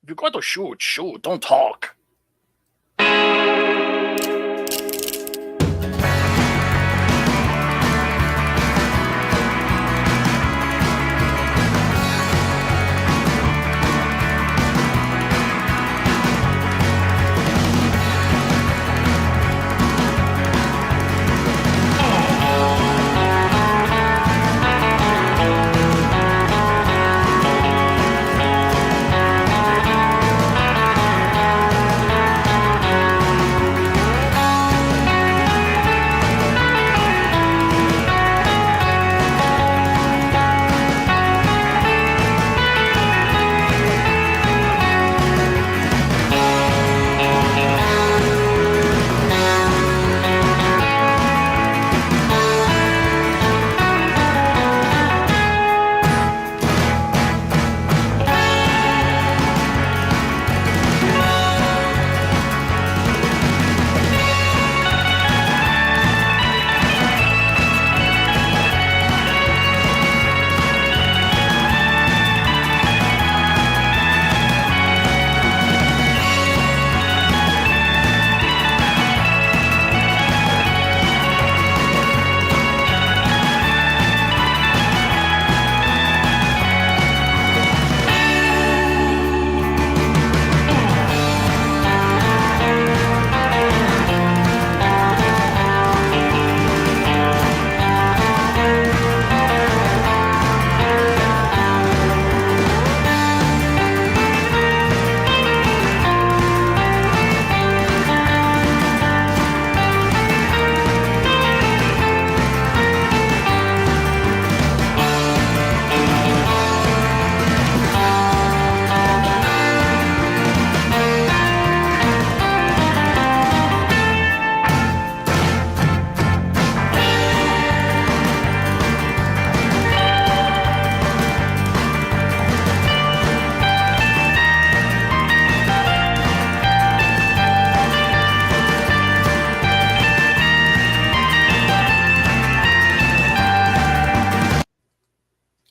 If you got to shoot, shoot. Don't talk.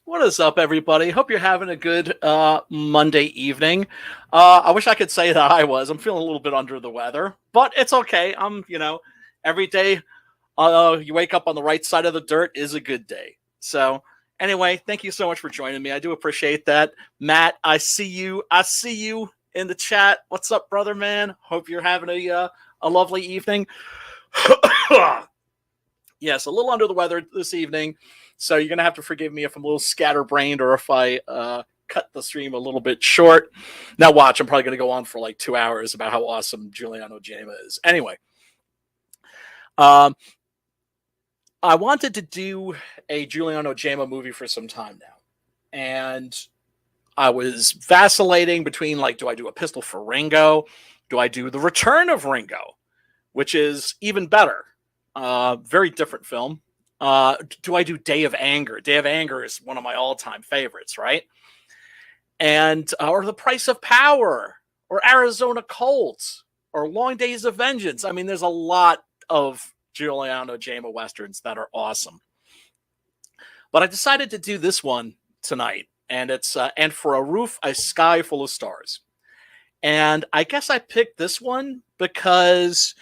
What is up, everybody? Hope you're having a good Monday evening. I wish I could say that I was. I'm feeling a little bit under the weather, but it's okay. Every day you wake up on the right side of the dirt is a good day. So anyway, thank you so much for joining me. I do appreciate that. Matt, I see you. I see you in the chat. What's up, brother, man? Hope you're having a lovely evening. Yes, a little under the weather this evening. So you're going to have to forgive me if I'm a little scatterbrained or if I cut the stream a little bit short. Now watch, I'm probably going to go on for like 2 hours about how awesome Giuliano Gemma is. Anyway, I wanted to do a Giuliano Gemma movie for some time now. And I was vacillating between, like, do I do A Pistol for Ringo? Do I do The Return of Ringo? Which is even better. Very different film. Do I do Day of Anger? Day of Anger is one of my all-time favorites, right? And or The Price of Power, or Arizona Colts, or Long Days of Vengeance. I mean, there's a lot of Giuliano Gemma westerns that are awesome. But I decided to do this one tonight, and it's And for a Roof, a Sky Full of Stars. And I guess I picked this one because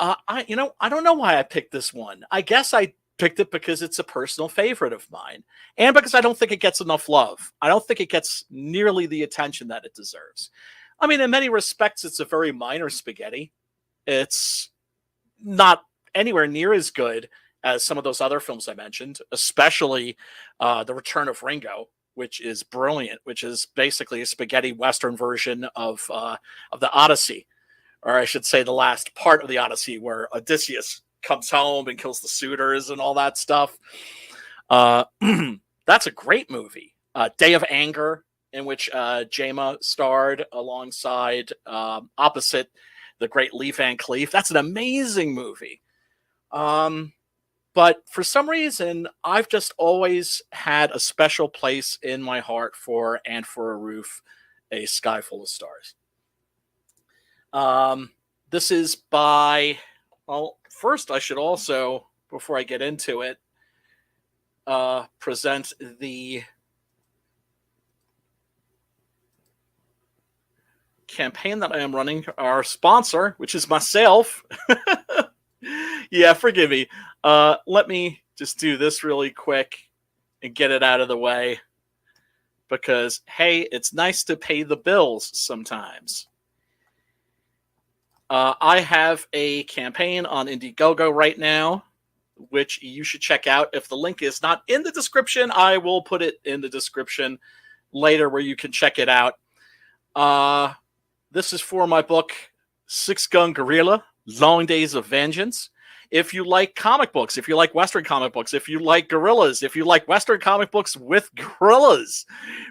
I don't know why I picked this one. I guess I picked it because it's a personal favorite of mine, and because I don't think it gets enough love. I don't think it gets nearly the attention that it deserves. I mean, in many respects, it's a very minor spaghetti. It's not anywhere near as good as some of those other films I mentioned, especially The Return of Ringo, which is brilliant, which is basically a spaghetti Western version of the Odyssey, or I should say the last part of the Odyssey, where Odysseus comes home and kills the suitors and all that stuff. That's a great movie. Day of Anger, in which Gemma starred alongside, opposite the great Lee Van Cleef. That's an amazing movie. But for some reason, I've just always had a special place in my heart for And for a Roof, a Sky Full of Stars. This is by, well, first I should also, before I get into it, present the campaign that I am running, our sponsor, which is myself. Yeah, forgive me. Let me just do this really quick and get it out of the way. Because, hey, it's nice to pay the bills sometimes. I have a campaign on Indiegogo right now, which you should check out. If the link is not in the description, I will put it in the description later where you can check it out. This is for my book, Six Gun Guerrilla, Long Days of Vengeance. If you like comic books, if you like Western comic books, if you like gorillas, if you like Western comic books with gorillas,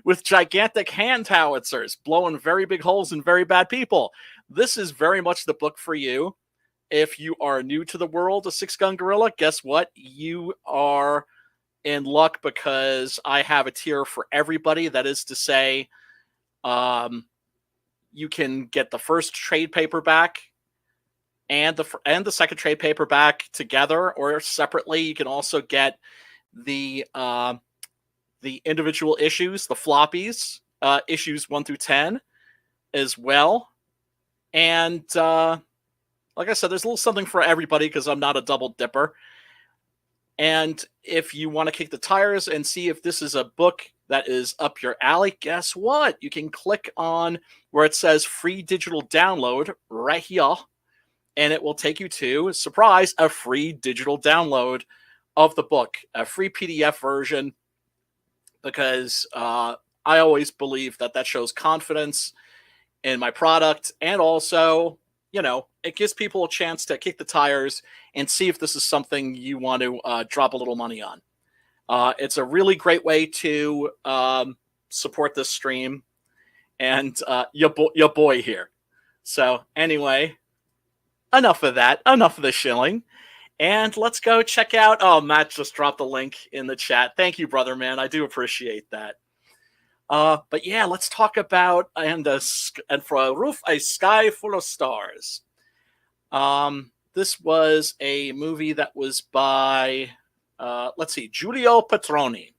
with gigantic hand howitzers, blowing very big holes in very bad people, this is very much the book for you. If you are new to the world of Six Gun Guerrilla, guess what? You are in luck because I have a tier for everybody. That is to say, you can get the first trade paperback and the second trade paperback together or separately. You can also get the individual issues, the floppies, issues 1 through 10 as well. And like I said, there's a little something for everybody because I'm not a double dipper. And if you want to kick the tires and see if this is a book that is up your alley, guess what? You can click on where it says free digital download right here. And it will take you to, surprise, a free digital download of the book, a free PDF version, because I always believe that shows confidence in my product. And also, you know, it gives people a chance to kick the tires and see if this is something you want to drop a little money on. It's a really great way to support this stream and your boy here. So anyway, enough of that. Enough of the shilling. And let's go check out... Oh, Matt just dropped the link in the chat. Thank you, brother, man. I do appreciate that. But yeah, let's talk about And for a Roof, a Sky Full of Stars. This was a movie that was by, Giulio Petroni.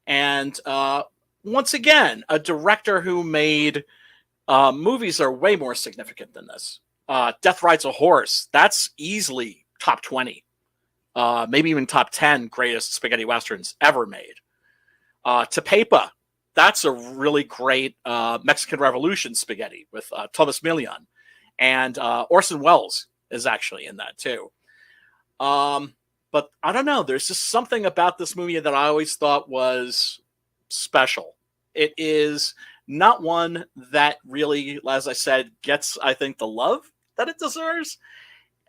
And once again, a director who made movies that are way more significant than this. Death Rides a Horse. That's easily top 20. Maybe even top 10 greatest spaghetti westerns ever made. Tepepa. That's a really great Mexican Revolution spaghetti with Thomas Milian. And Orson Welles is actually in that too. But I don't know. There's just something about this movie that I always thought was special. It is not one that really, as I said, gets, I think, the love that it deserves.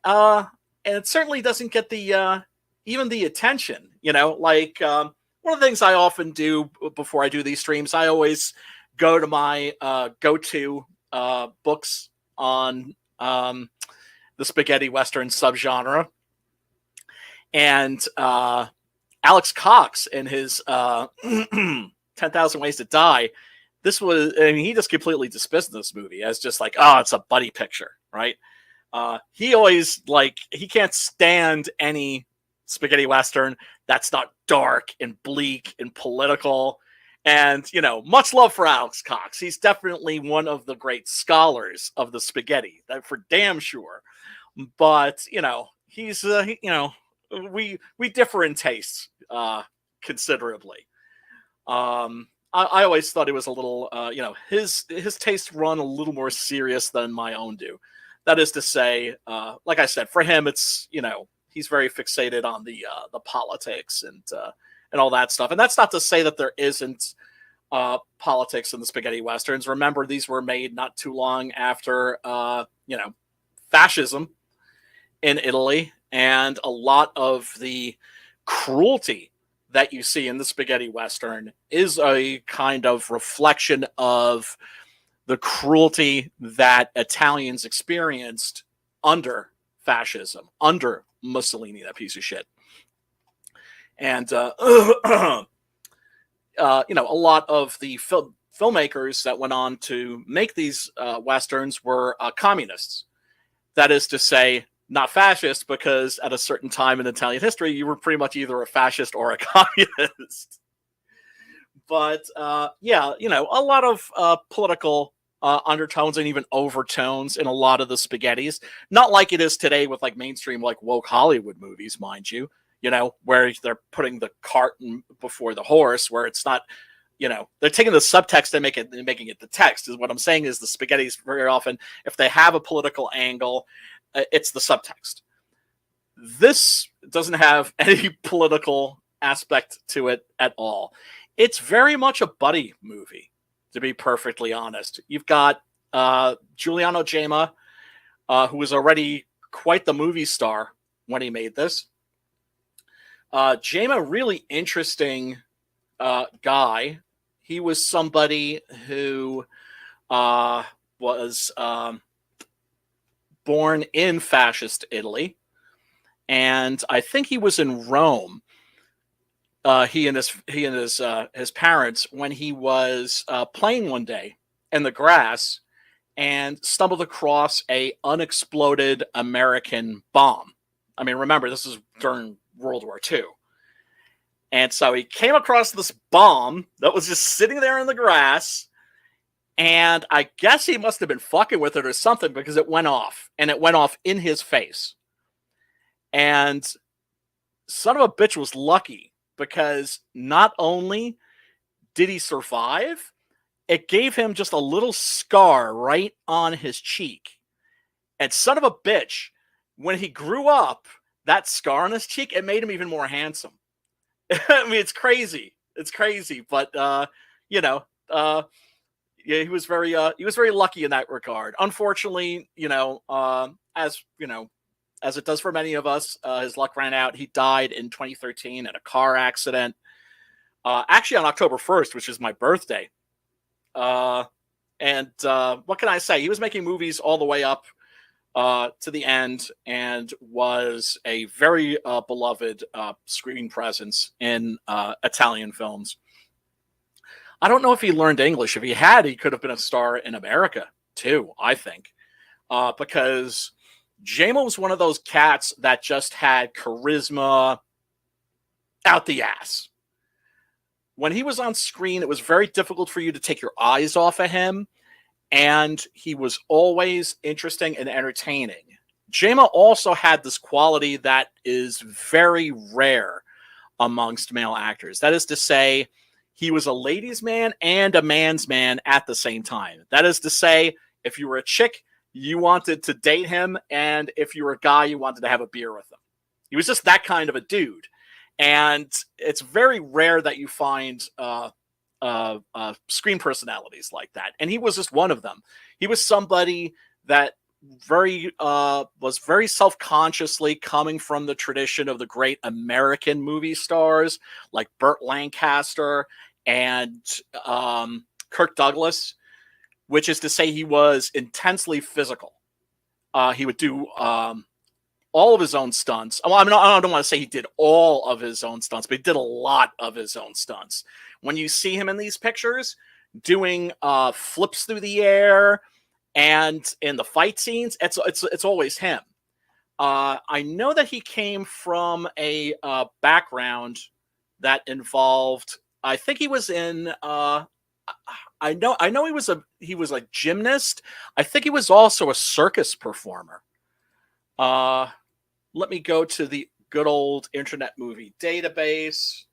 And it certainly doesn't get the even the attention, you know, like one of the things I often do before I do these streams, I always go to my go-to books on the spaghetti western subgenre. And Alex Cox in his 10,000 Ways to Die, this was, I mean, he just completely dismissed this movie as just like, oh, it's a buddy picture, right? He always, like, he can't stand any spaghetti western that's not dark and bleak and political. And, you know, much love for Alex Cox. He's definitely one of the great scholars of the spaghetti, that for damn sure. But, you know, he's, you know, we differ in tastes considerably. I always thought it was a little, you know, his tastes run a little more serious than my own do. That is to say, like I said, for him, it's, you know, he's very fixated on the politics and all that stuff. And that's not to say that there isn't politics in the spaghetti westerns. Remember, these were made not too long after, you know, fascism in Italy, and a lot of the cruelty that you see in the spaghetti western is a kind of reflection of the cruelty that Italians experienced under fascism, under Mussolini, that piece of shit. And, you know, a lot of the filmmakers that went on to make these westerns were communists. That is to say, not fascist, because at a certain time in Italian history, you were pretty much either a fascist or a communist. But, yeah, you know, a lot of political undertones and even overtones in a lot of the spaghettis. Not like it is today with like mainstream, like woke Hollywood movies, mind you, where they're putting the cart before the horse, where it's not, they're taking the subtext and making it the text. Is what I'm saying is the spaghettis very often, if they have a political angle, it's the subtext. This doesn't have any political aspect to it at all. It's very much a buddy movie, to be perfectly honest. You've got Giuliano Gemma, who was already quite the movie star when he made this. Gemma, really interesting guy. He was somebody who was born in fascist Italy, and I think he was in Rome. He and his parents, when he was playing one day in the grass and stumbled across a unexploded American bomb. I mean, remember, this is during World War II. And so he came across this bomb that was just sitting there in the grass, and I guess he must have been fucking with it or something, because it went off, and it went off in his face. And son of a bitch was lucky, because not only did he survive, it gave him just a little scar right on his cheek. And son of a bitch, when he grew up, that scar on his cheek, it made him even more handsome. I mean, it's crazy. It's crazy, but yeah, he was very lucky in that regard. Unfortunately, as it does for many of us, his luck ran out. He died in 2013 in a car accident. Actually, on October 1st, which is my birthday. What can I say? He was making movies all the way up to the end, and was a very beloved screen presence in Italian films. I don't know if he learned English. If he had, he could have been a star in America too, I think, because Gemma was one of those cats that just had charisma out the ass. When he was on screen, it was very difficult for you to take your eyes off of him. And he was always interesting and entertaining. Gemma also had this quality that is very rare amongst male actors. That is to say, he was a ladies' man and a man's man at the same time. That is to say, if you were a chick, you wanted to date him, and if you were a guy, you wanted to have a beer with him. He was just that kind of a dude. And it's very rare that you find screen personalities like that, and he was just one of them. He was somebody that was very self-consciously coming from the tradition of the great American movie stars like Burt Lancaster and Kirk Douglas, which is to say he was intensely physical. He would do all of his own stunts. Well, I don't want to say he did all of his own stunts, but he did a lot of his own stunts. When you see him in these pictures doing flips through the air and in the fight scenes, it's always him. I know that he came from a background that involved. I think he was in. I know he was a gymnast. I think he was also a circus performer. Let me go to the good old Internet Movie Database.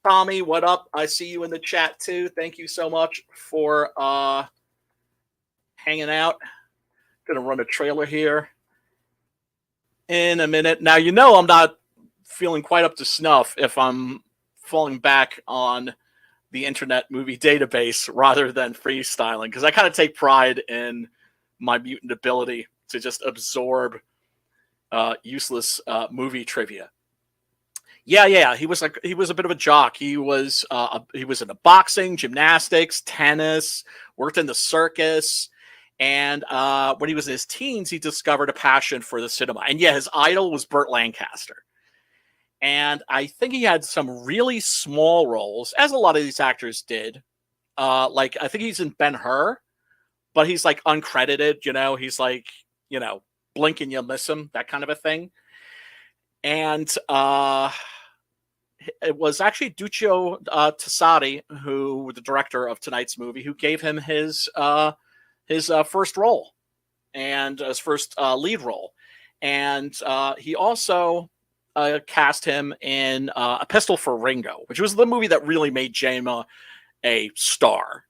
Tommy, what up? I see you in the chat too. Thank you so much for hanging out. Gonna run a trailer here in a minute. Now, I'm not feeling quite up to snuff if I'm falling back on the Internet Movie Database rather than freestyling, because I kind of take pride in my mutant ability to just absorb useless movie trivia. Yeah. He was a bit of a jock. He was into boxing, gymnastics, tennis, worked in the circus, and when he was in his teens, he discovered a passion for the cinema. And yeah, his idol was Burt Lancaster. And I think he had some really small roles, as a lot of these actors did. Like I think he's in Ben-Hur, but he's like uncredited. He's like blink and you'll miss him, that kind of a thing. And it was actually Duccio Tassati, the director of tonight's movie, who gave him his his first role and his first lead role. And he also cast him in A Pistol for Ringo, which was the movie that really made Jama a star.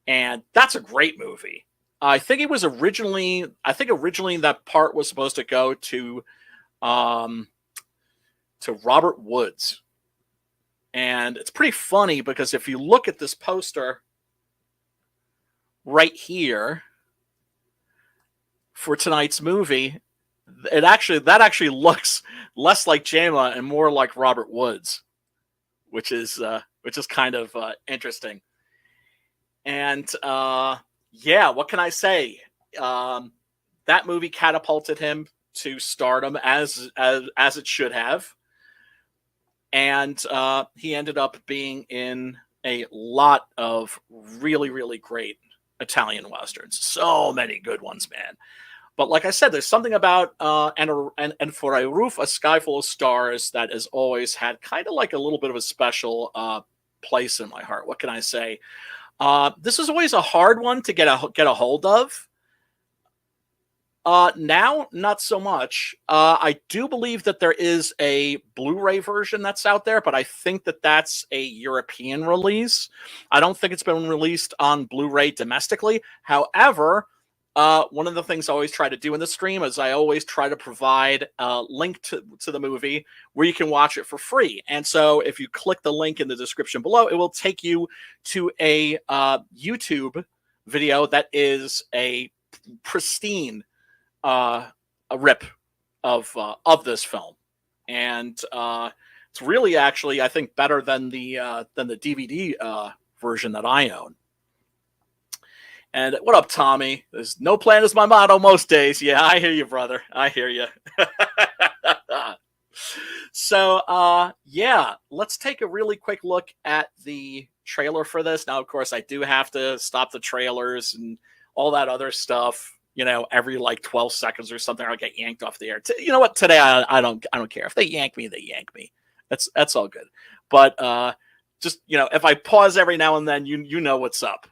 And that's a great movie. I think originally that part was supposed to go to Robert Woods. And it's pretty funny because if you look at this poster right here for tonight's movie, that actually looks less like Jama and more like Robert Woods, which is kind of interesting. And what can I say? That movie catapulted him to stardom as it should have. And he ended up being in a lot of really, really great Italian Westerns. So many good ones, man. But like I said, there's something about and for a Roof, A Sky Full of Stars that has always had kind of like a little bit of a special place in my heart. What can I say? This is always a hard one to get a hold of. Now, not so much. I do believe that there is a Blu-ray version that's out there, but I think that that's a European release. I don't think it's been released on Blu-ray domestically. However, one of the things I always try to do in the stream is I always try to provide a link to the movie where you can watch it for free. And so if you click the link in the description below, it will take you to a YouTube video that is a pristine a rip of this film, and it's really actually I think better than the DVD version that I own. And what up, Tommy? There's no plan is my motto most days. Yeah, I hear you, brother. I hear you. So let's take a really quick look at the trailer for this. Now, of course, I do have to stop the trailers and all that other stuff. You know, every like 12 seconds or something, I'll get yanked off the air. You know what? Today, I don't care. If they yank me, they yank me. That's all good. But just, you know, if I pause every now and then, you know what's up.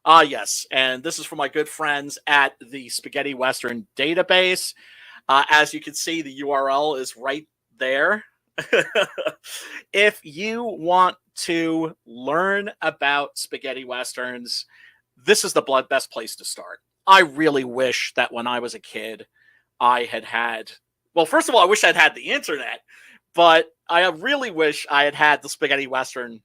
Yes, and this is for my good friends at the Spaghetti Western database. As you can see, the URL is right there. If you want to learn about spaghetti westerns, this is the best place to start. I really wish that when I was a kid, I had, well, first of all, I wish I'd had the internet, but I really wish I had the Spaghetti Western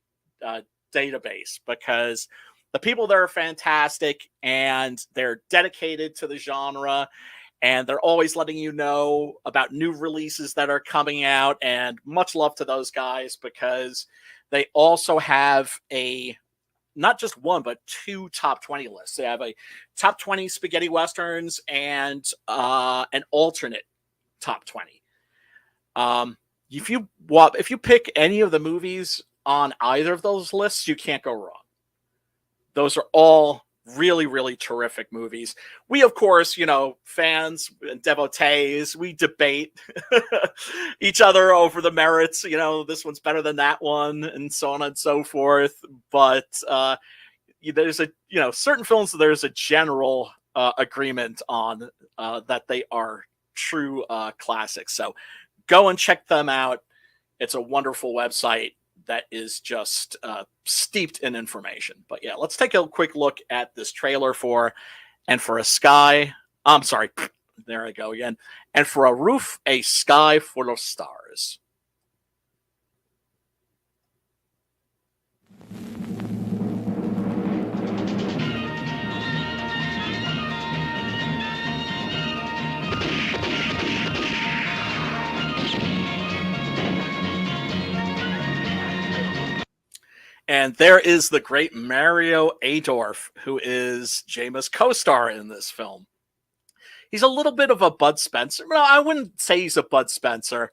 database, because the people there are fantastic and they're dedicated to the genre, and they're always letting you know about new releases that are coming out. And much love to those guys, because they also have not just one, but two top 20 lists. They have a top 20 spaghetti westerns and an alternate top 20. If you pick any of the movies on either of those lists, you can't go wrong. Those are all really, really terrific movies. We, of course, you know, fans and devotees, we debate each other over the merits. You know, this one's better than that one, and so on and so forth. But there's certain films that there's a general agreement on that they are true classics. So go and check them out. It's a wonderful website that is just steeped in information. But yeah, let's take a quick look at this trailer for And for a Sky. I'm sorry. There I go again. And for a Roof, A Sky Full of Stars. And there is the great Mario Adorf, who is Jama's co-star in this film. He's a little bit of a Bud Spencer. No, I wouldn't say he's a Bud Spencer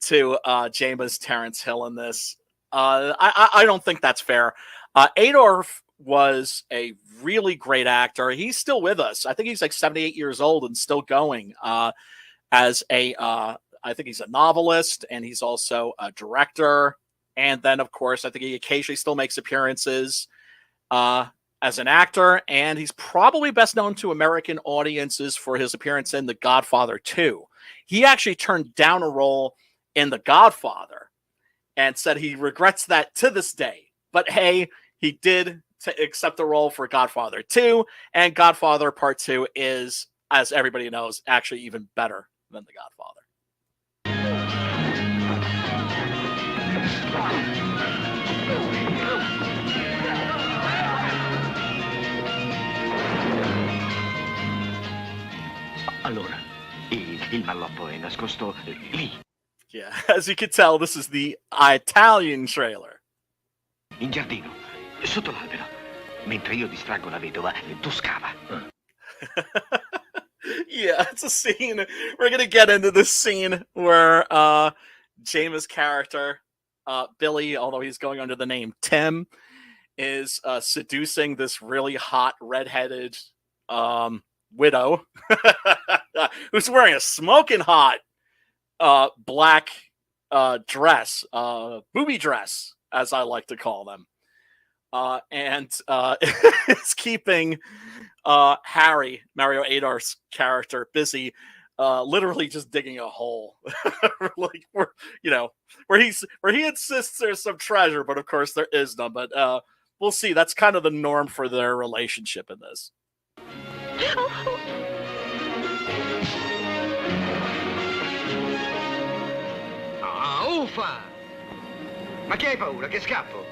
to Jama's Terrence Hill in this. I don't think that's fair. Adorf was a really great actor. He's still with us. I think he's like 78 years old and still going as I think he's a novelist, and he's also a director. And then, of course, I think he occasionally still makes appearances as an actor, and he's probably best known to American audiences for his appearance in The Godfather 2. He actually turned down a role in The Godfather and said he regrets that to this day. But hey, he did accept the role for Godfather 2, and Godfather Part 2 is, as everybody knows, actually even better than The Godfather. Allora, il malloppo è nascosto lì. Yeah, as you can tell, this is the Italian trailer. In giardino, sotto l'albero. Mentre io distraggo la vedova, tu scava. Yeah, it's a scene. We're going to get into this scene where James' character, Billy, although he's going under the name Tim, is seducing this really hot redheaded widow who's wearing a smoking hot black dress, booby dress, as I like to call them. And it's keeping Harry, Mario Adar's character, busy literally just digging a hole. Like where he insists there's some treasure, but of course there is none. But we'll see. That's kind of the norm for their relationship in this. Uffa! Ma che hai paura? Che scappo?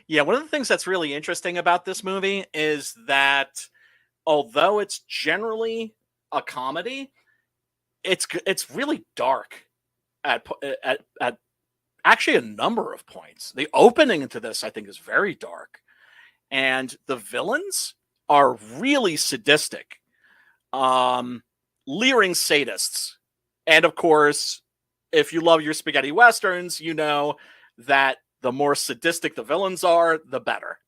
Yeah, one of the things that's really interesting about this movie is that although it's generally a comedy, it's really dark at actually a number of points. The opening into this, I think, is very dark, and the villains are really sadistic, leering sadists. And of course, if you love your spaghetti westerns, you know that the more sadistic the villains are, the better.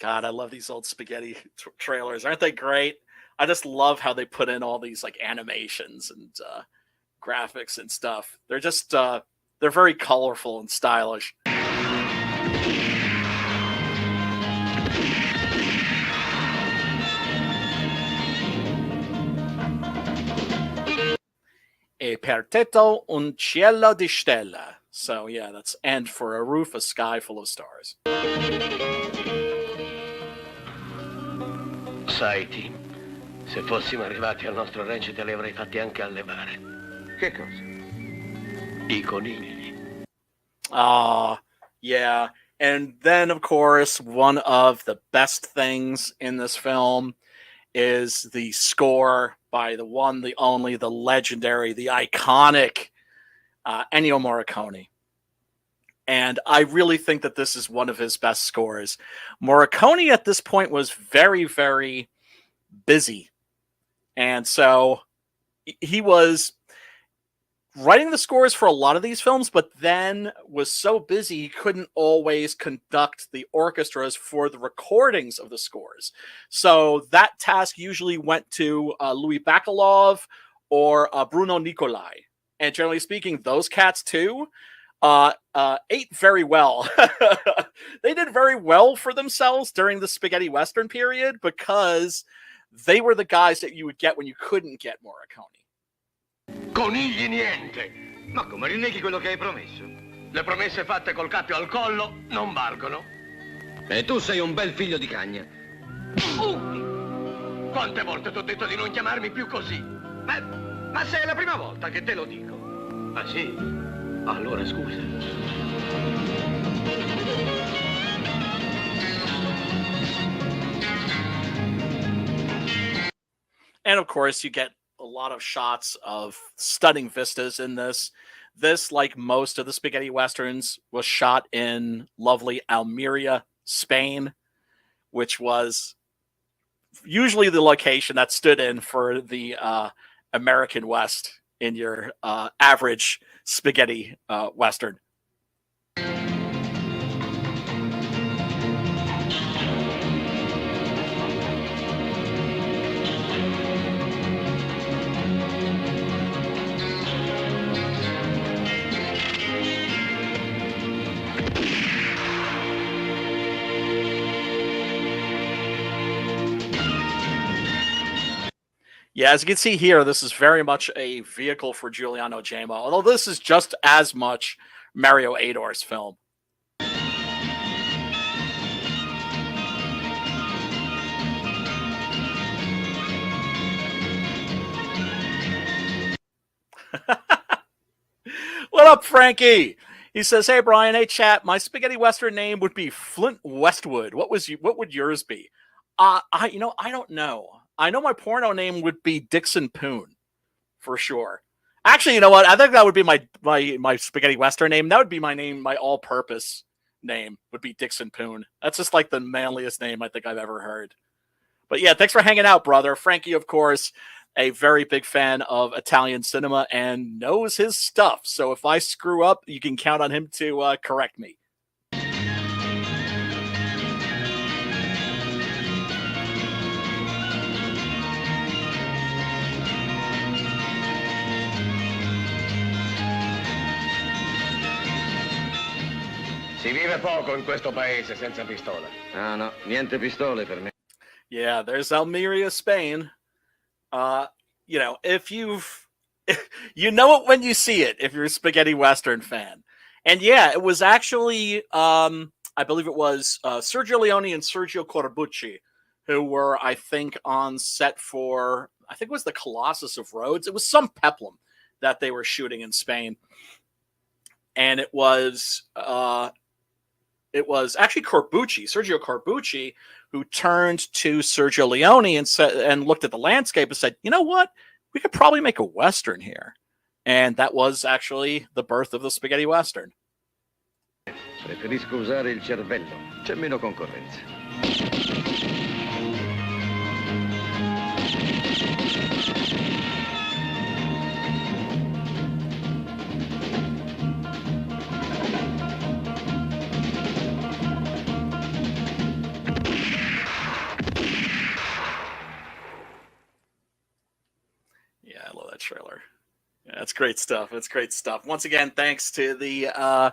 God, I love these old spaghetti trailers. Aren't they great? I just love how they put in all these like animations and graphics and stuff. They're just they're very colorful and stylish. E per tetto un cielo di stelle. So yeah, that's and for a roof, a sky full of stars. Sai, Tim, se fossimo arrivati al nostro ranch te li avrei fatti anche allevare. Che cosa? I conigli. Yeah. And then, of course, one of the best things in this film is the score by the one, the only, the legendary, the iconic Ennio Morricone. And I really think that this is one of his best scores. Morricone at this point was very, very busy. And so he was writing the scores for a lot of these films, but then was so busy he couldn't always conduct the orchestras for the recordings of the scores. So that task usually went to Louis Bacalov or Bruno Nicolai. And generally speaking, those cats too ate very well. They did very well for themselves during the spaghetti western period because they were the guys that you would get when you couldn't get Morricone. Conigli niente! Ma come rinneghi quello che hai promesso? Le promesse fatte col cappio al collo non valgono. E tu sei un bel figlio di cagna. Quante volte ti ho detto di non chiamarmi più così? Ma sei la prima volta che te lo dico. Ah sì? Allora scusa. And of course, you get a lot of shots of stunning vistas in this. This, like most of the spaghetti westerns, was shot in lovely Almeria, Spain, which was usually the location that stood in for the American West in your average spaghetti western. Yeah, as you can see here, this is very much a vehicle for Giuliano Gemo, although this is just as much Mario Ador's film. What up, Frankie? He says, "Hey Brian, hey chat. My spaghetti western name would be Flint Westwood. What would yours be?" I don't know. I know my porno name would be Dixon Poon for sure. Actually, you know what? I think that would be my spaghetti western name. That would be my name. My all-purpose name would be Dixon Poon. That's just like the manliest name I think I've ever heard. But yeah, thanks for hanging out, brother. Frankie, of course, a very big fan of Italian cinema and knows his stuff. So if I screw up, you can count on him to correct me. Si vive poco in questo paese senza pistola. Ah no, niente pistole per me. Yeah, there's Almeria, Spain. If you know it when you see it, if you're a spaghetti western fan. And yeah, it was actually, I believe it was Sergio Leone and Sergio Corbucci, who were, I think, on set for, I think it was the Colossus of Rhodes. It was some peplum that they were shooting in Spain. And it was actually Sergio Corbucci, who turned to Sergio Leone and said, and looked at the landscape and said, "You know what? We could probably make a western here." And that was actually the birth of the spaghetti western. Preferisco usare il cervello. C'è meno concorrenza. Yeah, I love that trailer. Yeah, that's great stuff. It's great stuff. Once again, thanks to the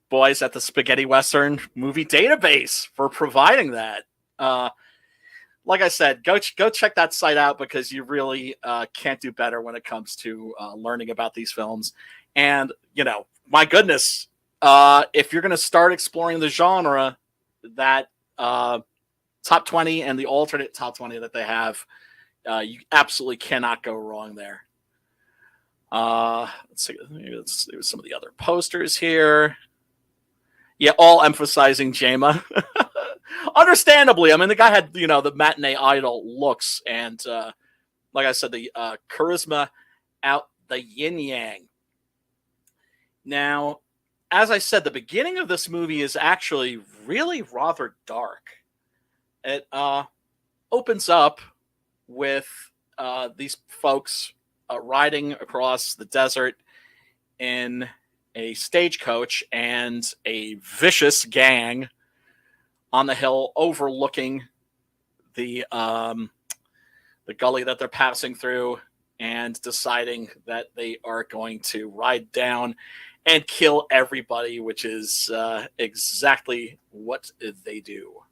boys at the Spaghetti Western Movie Database for providing that. Like I said, go check that site out because you really can't do better when it comes to learning about these films. And, my goodness, if you're going to start exploring the genre, that top 20 and the alternate top 20 that they have, you absolutely cannot go wrong there. Let's see. Let's see some of the other posters here. Yeah, all emphasizing Jama. Understandably, I mean, the guy had, the matinee idol looks and, like I said, the charisma out the yin yang. Now, as I said, the beginning of this movie is actually really rather dark. It opens up with these folks riding across the desert in a stagecoach and a vicious gang on the hill overlooking the gully that they're passing through and deciding that they are going to ride down and kill everybody, which is exactly what they do.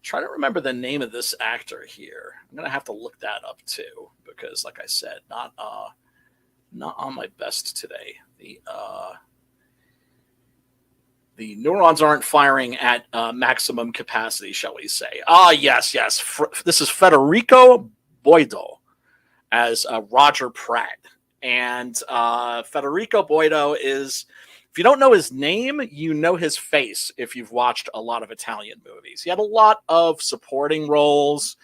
Try to remember the name of this actor here. I'm gonna have to look that up too, because like I said, not on my best today. The neurons aren't firing at maximum capacity, shall we say. Yes. This is Federico Boido as Roger Pratt. And Federico Boido is, if you don't know his name, you know his face if you've watched a lot of Italian movies. He had a lot of supporting roles,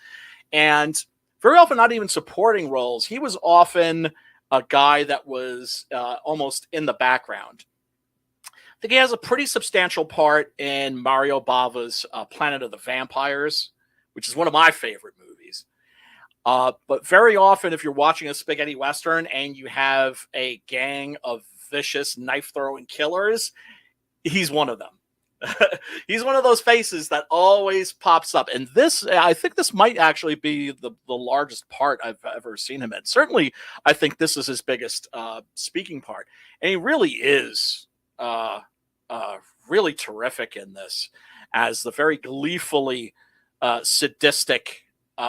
and very often not even supporting roles. He was often a guy that was almost in the background. I think he has a pretty substantial part in Mario Bava's Planet of the Vampires, which is one of my favorite movies. But very often, if you're watching a spaghetti western and you have a gang of vicious knife-throwing killers, he's one of them. He's one of those faces that always pops up. And I think this might actually be the largest part I've ever seen him in. Certainly, I think this is his biggest speaking part. And he really is really terrific in this as the very gleefully sadistic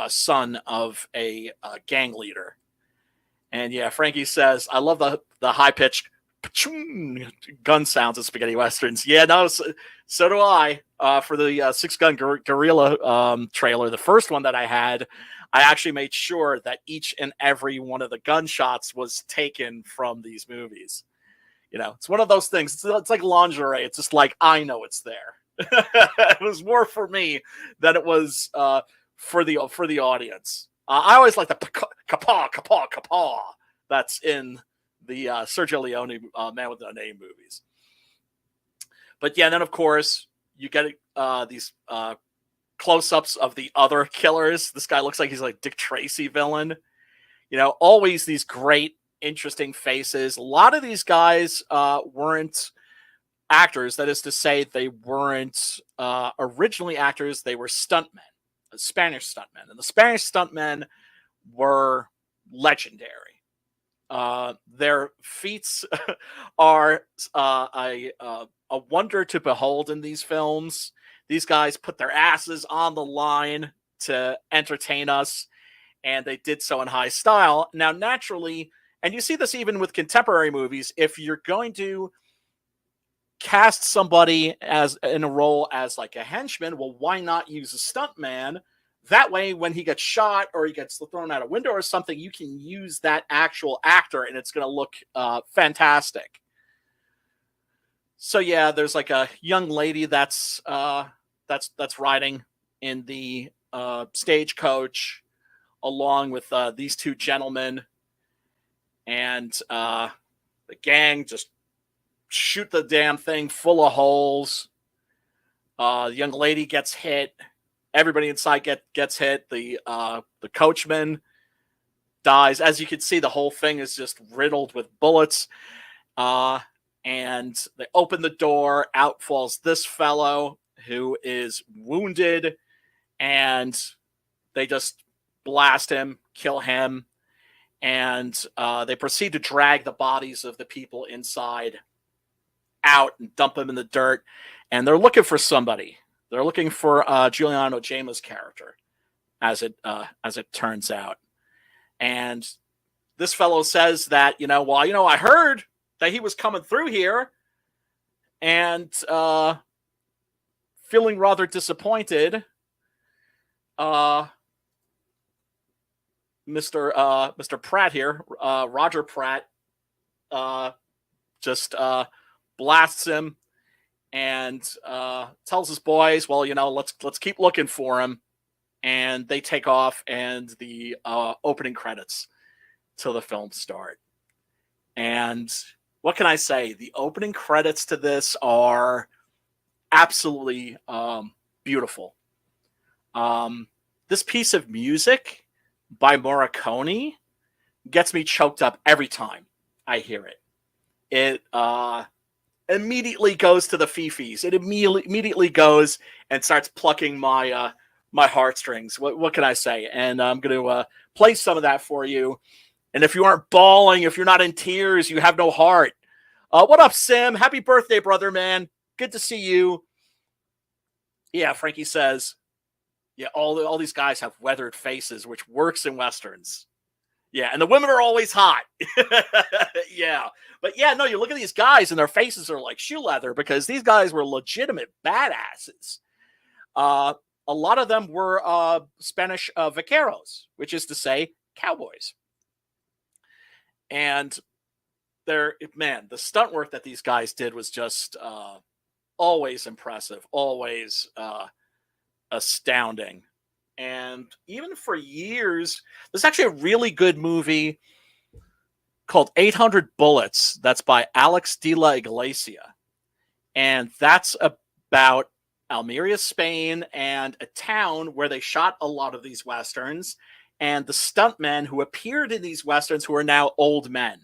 son of a gang leader. And yeah, Frankie says, I love the high-pitched gun sounds of spaghetti westerns. Yeah, no, so do I. For the Six-Gun Gorilla trailer, the first one that I had, I actually made sure that each and every one of the gunshots was taken from these movies. You know, it's one of those things. It's like lingerie. It's just like, I know it's there. It was more for me than it was for the audience. I always like the kapaw that's in the Sergio Leone Man with No Name movies. But yeah, then of course you get these close-ups of the other killers. This guy looks like he's like Dick Tracy villain. You know, always these great, interesting faces. A lot of these guys weren't actors. That is to say, they weren't originally actors. They were stuntmen, Spanish stuntmen. And the Spanish stuntmen were legendary. Their feats are a wonder to behold in these films. These guys put their asses on the line to entertain us, and they did so in high style. Now, naturally, and you see this even with contemporary movies, if you're going to cast somebody as in a role as like a henchman, well, why not use a stuntman? That way, when he gets shot or he gets thrown out a window or something, you can use that actual actor, and it's going to look fantastic. So yeah, there's like a young lady that's riding in the stagecoach along with these two gentlemen, and the gang just shoot the damn thing full of holes. The young lady gets hit. Everybody inside gets hit. The coachman dies. As you can see, the whole thing is just riddled with bullets. And they open the door. Out falls this fellow who is wounded. And they just blast him, kill him. And they proceed to drag the bodies of the people inside out and dump them in the dirt. And they're looking for somebody. They're looking for Giuliano Gema's character, as it turns out. And this fellow says that, I heard that he was coming through here, and feeling rather disappointed, Mr. Pratt here, Roger Pratt, just blasts him and tells his boys, well, let's keep looking for him. And they take off, and the opening credits to the film start. And what can I say? The opening credits to this are absolutely beautiful. This piece of music by Morricone gets me choked up every time I hear it. It immediately goes to the fifis. It immediately goes and starts plucking my heartstrings. What can I say? And I'm going to play some of that for you. And if you aren't bawling, if you're not in tears, you have no heart. What up, Sim? Happy birthday, brother, man. Good to see you. Yeah, Frankie says, yeah, all these guys have weathered faces, which works in Westerns. Yeah, and the women are always hot. Yeah. But yeah, no, you look at these guys and their faces are like shoe leather because these guys were legitimate badasses. A lot of them were Spanish vaqueros, which is to say cowboys. And the stunt work that these guys did was just always impressive, always astounding. And even for years, there's actually a really good movie called 800 Bullets. That's by Alex de la Iglesia. And that's about Almeria, Spain, and a town where they shot a lot of these Westerns, and the stuntmen who appeared in these Westerns who are now old men.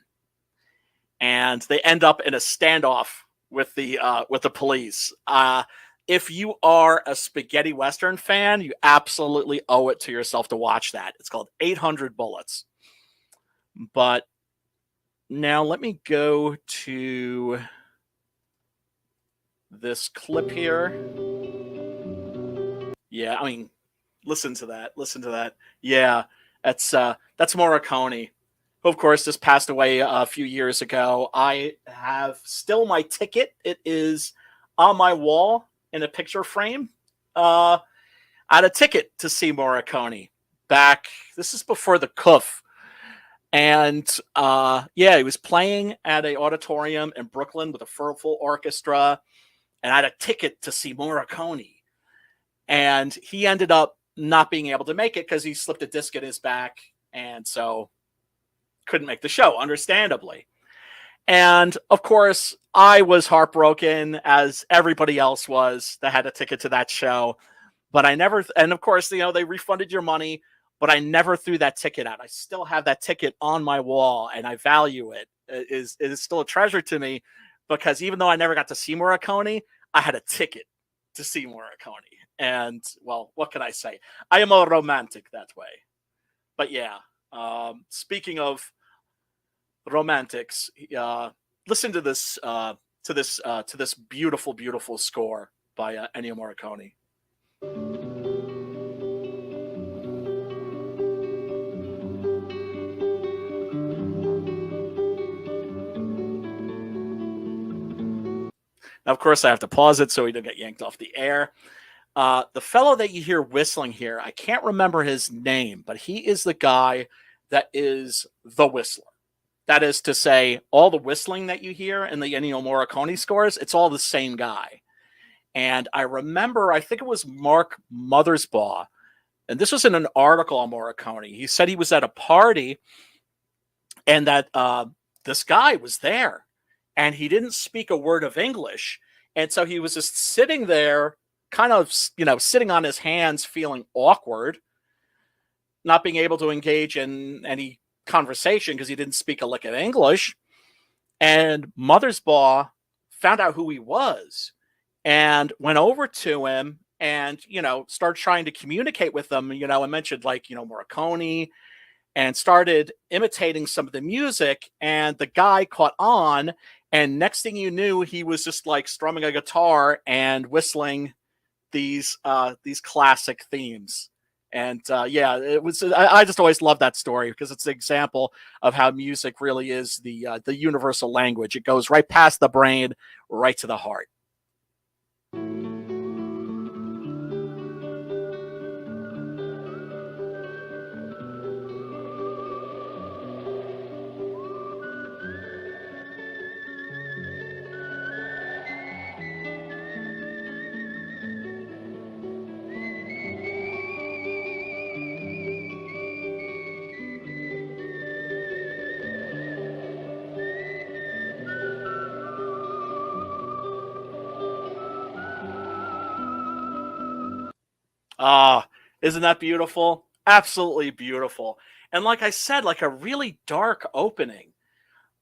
And they end up in a standoff with the police. If you are a spaghetti Western fan, you absolutely owe it to yourself to watch that. It's called 800 Bullets. But now let me go to this clip here. Yeah, I mean, Listen to that. Listen to that. Yeah, that's Morricone, who of course just passed away a few years ago. I have still my ticket. It is on my wall in a picture frame. I had a ticket to see Morricone back. This is before the Koepp. And yeah, he was playing at a auditorium in Brooklyn with a full orchestra, and I had a ticket to see Morricone. And he ended up not being able to make it because he slipped a disc in his back, and so couldn't make the show, understandably. And of course, I was heartbroken, as everybody else was that had a ticket to that show. But I never, and of course, you know, they refunded your money, but I never threw that ticket out. I still have that ticket on my wall, and I value it. It is still a treasure to me, because even though I never got to see Morricone, I had a ticket to see Morricone. And, well, what can I say? I am a romantic that way. But yeah, speaking of romantics, listen to this beautiful, beautiful score by Ennio Morricone. Now, of course, I have to pause it so he doesn't get yanked off the air. The fellow that you hear whistling here, I can't remember his name, but he is the guy that is the whistler. That is to say, all the whistling that you hear in the Ennio Morricone scores, it's all the same guy. And I remember, I think it was Mark Mothersbaugh, and this was in an article on Morricone. He said he was at a party, and that this guy was there, and he didn't speak a word of English. And so he was just sitting there, kind of, you know, sitting on his hands, feeling awkward, not being able to engage in any conversation because he didn't speak a lick of English. And Mothersbaugh found out who he was and went over to him and, you know, started trying to communicate with him, you know, and mentioned, like, you know, Morricone, and started imitating some of the music. And the guy caught on. And next thing you knew, he was just like strumming a guitar and whistling these classic themes. And yeah, it was. I just always love that story because it's an example of how music really is the universal language. It goes right past the brain, right to the heart. Ah, isn't that beautiful? Absolutely beautiful. And like I said, like a really dark opening.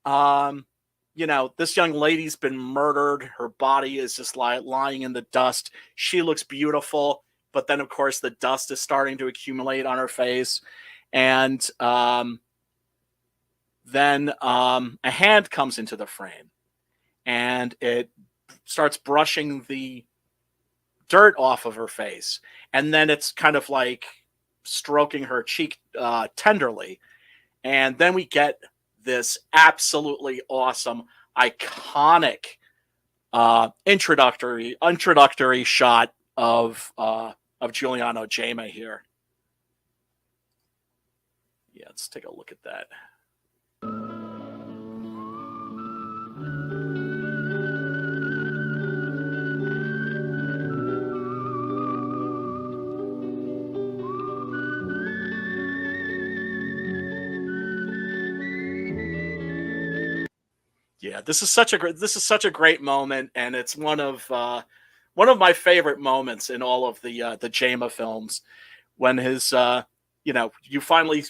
Um, you know, this young lady's been murdered. Her body is just lying in the dust. She looks beautiful, but then of course the dust is starting to accumulate on her face. And then a hand comes into the frame, and it starts brushing the dirt off of her face, and then it's kind of like stroking her cheek tenderly, and then we get this absolutely awesome, iconic introductory shot of Giuliano Gemma here. Yeah, let's take a look at that. Yeah, this is such a great moment, and it's one of my favorite moments in all of the Gemma films, when his you know, you finally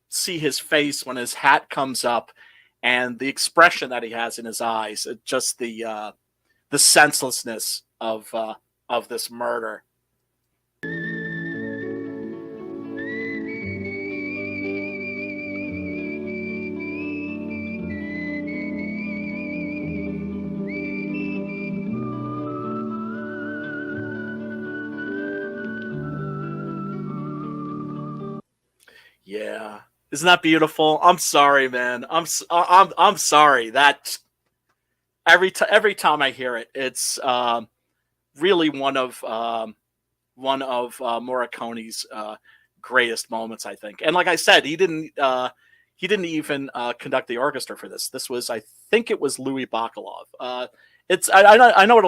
see his face when his hat comes up, and the expression that he has in his eyes, just the senselessness of this murder. Yeah. Isn't that beautiful? I'm sorry, man. I'm sorry. That every time I hear it, it's really one of Morricone's greatest moments, I think. And like I said, he didn't even conduct the orchestra for this. This was, I think, it was Louis Bacalov. I know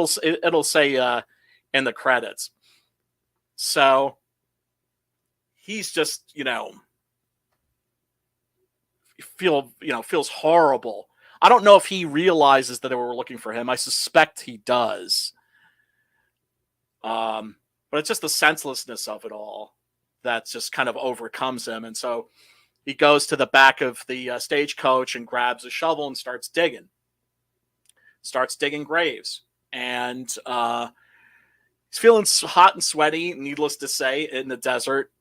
it'll say in the credits. So he's just feels horrible. I don't know if he realizes that they were looking for him. I suspect he does. But it's just the senselessness of it all that just kind of overcomes him. And so he goes to the back of the stagecoach and grabs a shovel and starts digging graves. And he's feeling hot and sweaty, needless to say, in the desert,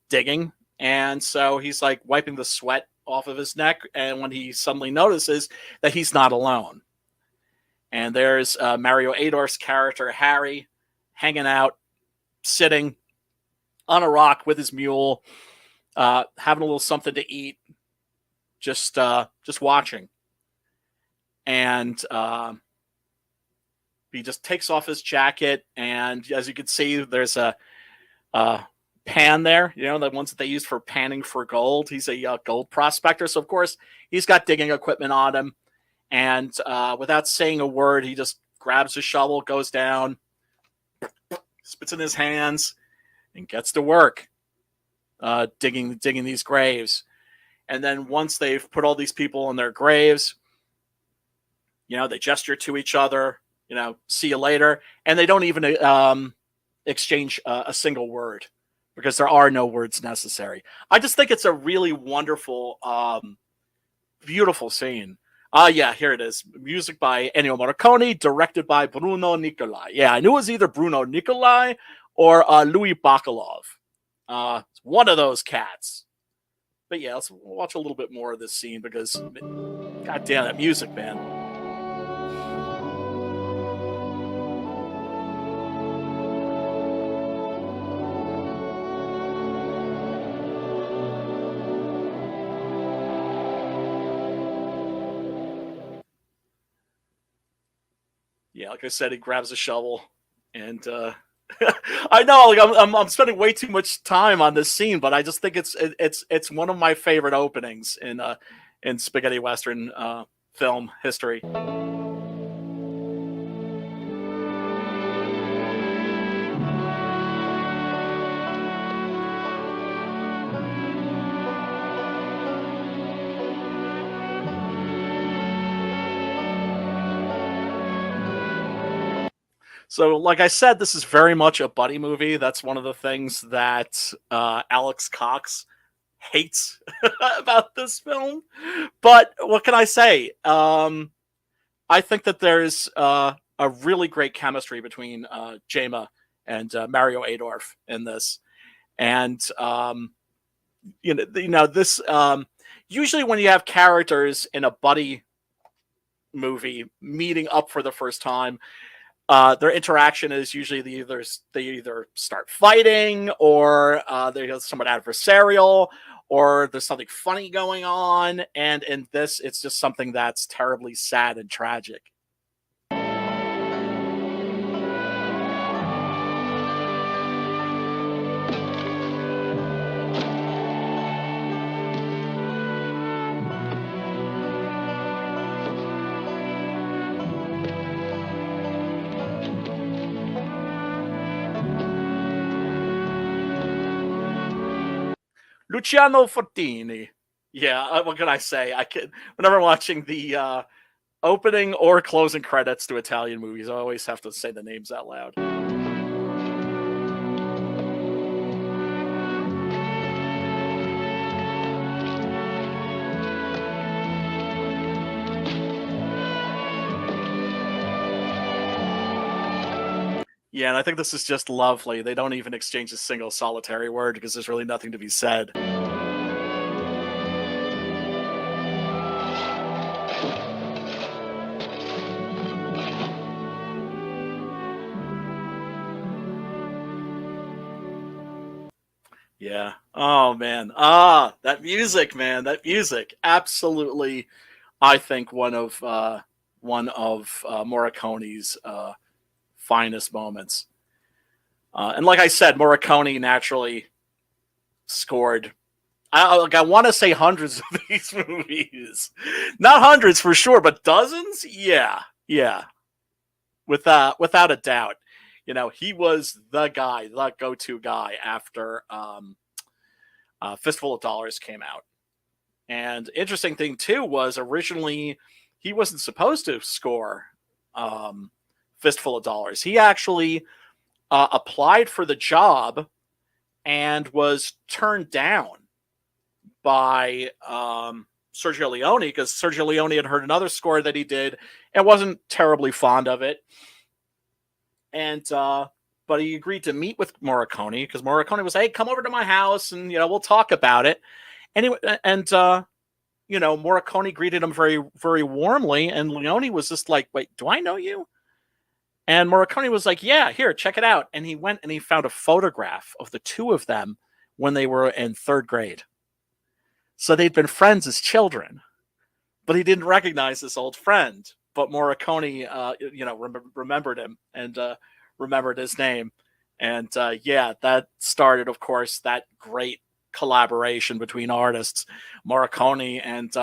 digging. And so he's like wiping the sweat off of his neck. And when he suddenly notices that he's not alone. And there's Mario Adorf's character, Harry, hanging out, sitting on a rock with his mule, having a little something to eat, just watching. And he just takes off his jacket, and as you can see, there's a pan there, the ones that they use for panning for gold. He's a gold prospector, so of course he's got digging equipment on him. And without saying a word, he just grabs a shovel, goes down, spits in his hands, and gets to work digging these graves. And then once they've put all these people in their graves, they gesture to each other, see you later, and they don't even exchange a single word because there are no words necessary. I just think it's a really wonderful, beautiful scene. Yeah, here it is. Music by Ennio Morricone, directed by Bruno Nicolai. Yeah, I knew it was either Bruno Nicolai or Louis Bacalov. It's one of those cats. But yeah, let's watch a little bit more of this scene because, god damn, that music, man. Yeah, like I said, he grabs a shovel, and I know, like I'm spending way too much time on this scene, but I just think it's one of my favorite openings in spaghetti western film history. So, like I said, this is very much a buddy movie. That's one of the things that Alex Cox hates about this film. But what can I say? I think that there's a really great chemistry between Jema and Mario Adorf in this. And, this usually when you have characters in a buddy movie meeting up for the first time, their interaction is usually they either start fighting or they're somewhat adversarial or there's something funny going on. And in this, it's just something that's terribly sad and tragic. Luciano Fortini. Yeah, what can I say? Whenever I'm watching the opening or closing credits to Italian movies, I always have to say the names out loud. Yeah, and I think this is just lovely. They don't even exchange a single solitary word because there's really nothing to be said. Yeah. Oh man. Ah, that music, man. That music. Absolutely. I think one of Morricone's finest moments. And like I said, Morricone naturally scored. I want to say hundreds of these movies, not hundreds for sure, but dozens. Yeah, yeah, without a doubt. He was the guy, the go-to guy after Fistful of Dollars came out. And interesting thing too was originally he wasn't supposed to score Fistful of Dollars. He actually applied for the job and was turned down by Sergio Leone because Sergio Leone had heard another score that he did and wasn't terribly fond of it. And but he agreed to meet with Morricone because Morricone was, hey, come over to my house and we'll talk about it. Anyway, and Morricone greeted him very, very warmly, and Leone was just like, wait, do I know you? And Morricone was like, yeah, here, check it out. And he went and he found a photograph of the two of them when they were in third grade. So they'd been friends as children, but he didn't recognize this old friend. But Morricone, remembered him and remembered his name. And that started, of course, that great collaboration between artists, Morricone and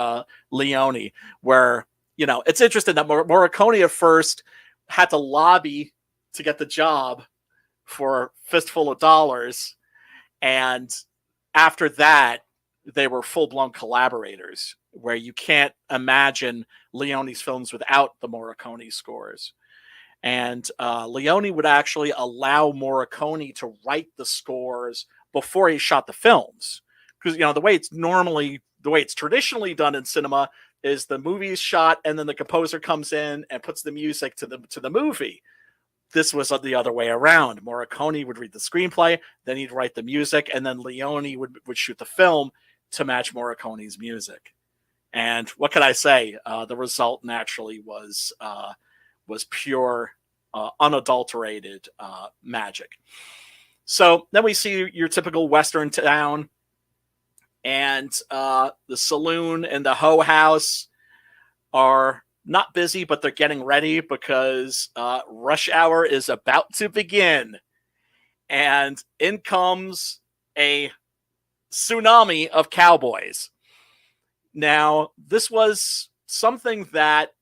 Leone, where, it's interesting that Morricone at first had to lobby to get the job for Fistful of Dollars. And after that, they were full-blown collaborators, where you can't imagine Leone's films without the Morricone scores. And Leone would actually allow Morricone to write the scores before he shot the films. Because, the way it's traditionally done in cinema is the movie is shot and then the composer comes in and puts the music to the movie. This was the other way around. Morricone would read the screenplay, then he'd write the music, and then Leone would shoot the film to match Morricone's music. And what can I say? The result naturally was pure, unadulterated magic. So then we see your typical Western town, and the saloon and the hoe house are not busy, but they're getting ready because rush hour is about to begin. And in comes a tsunami of cowboys. Now, this was something that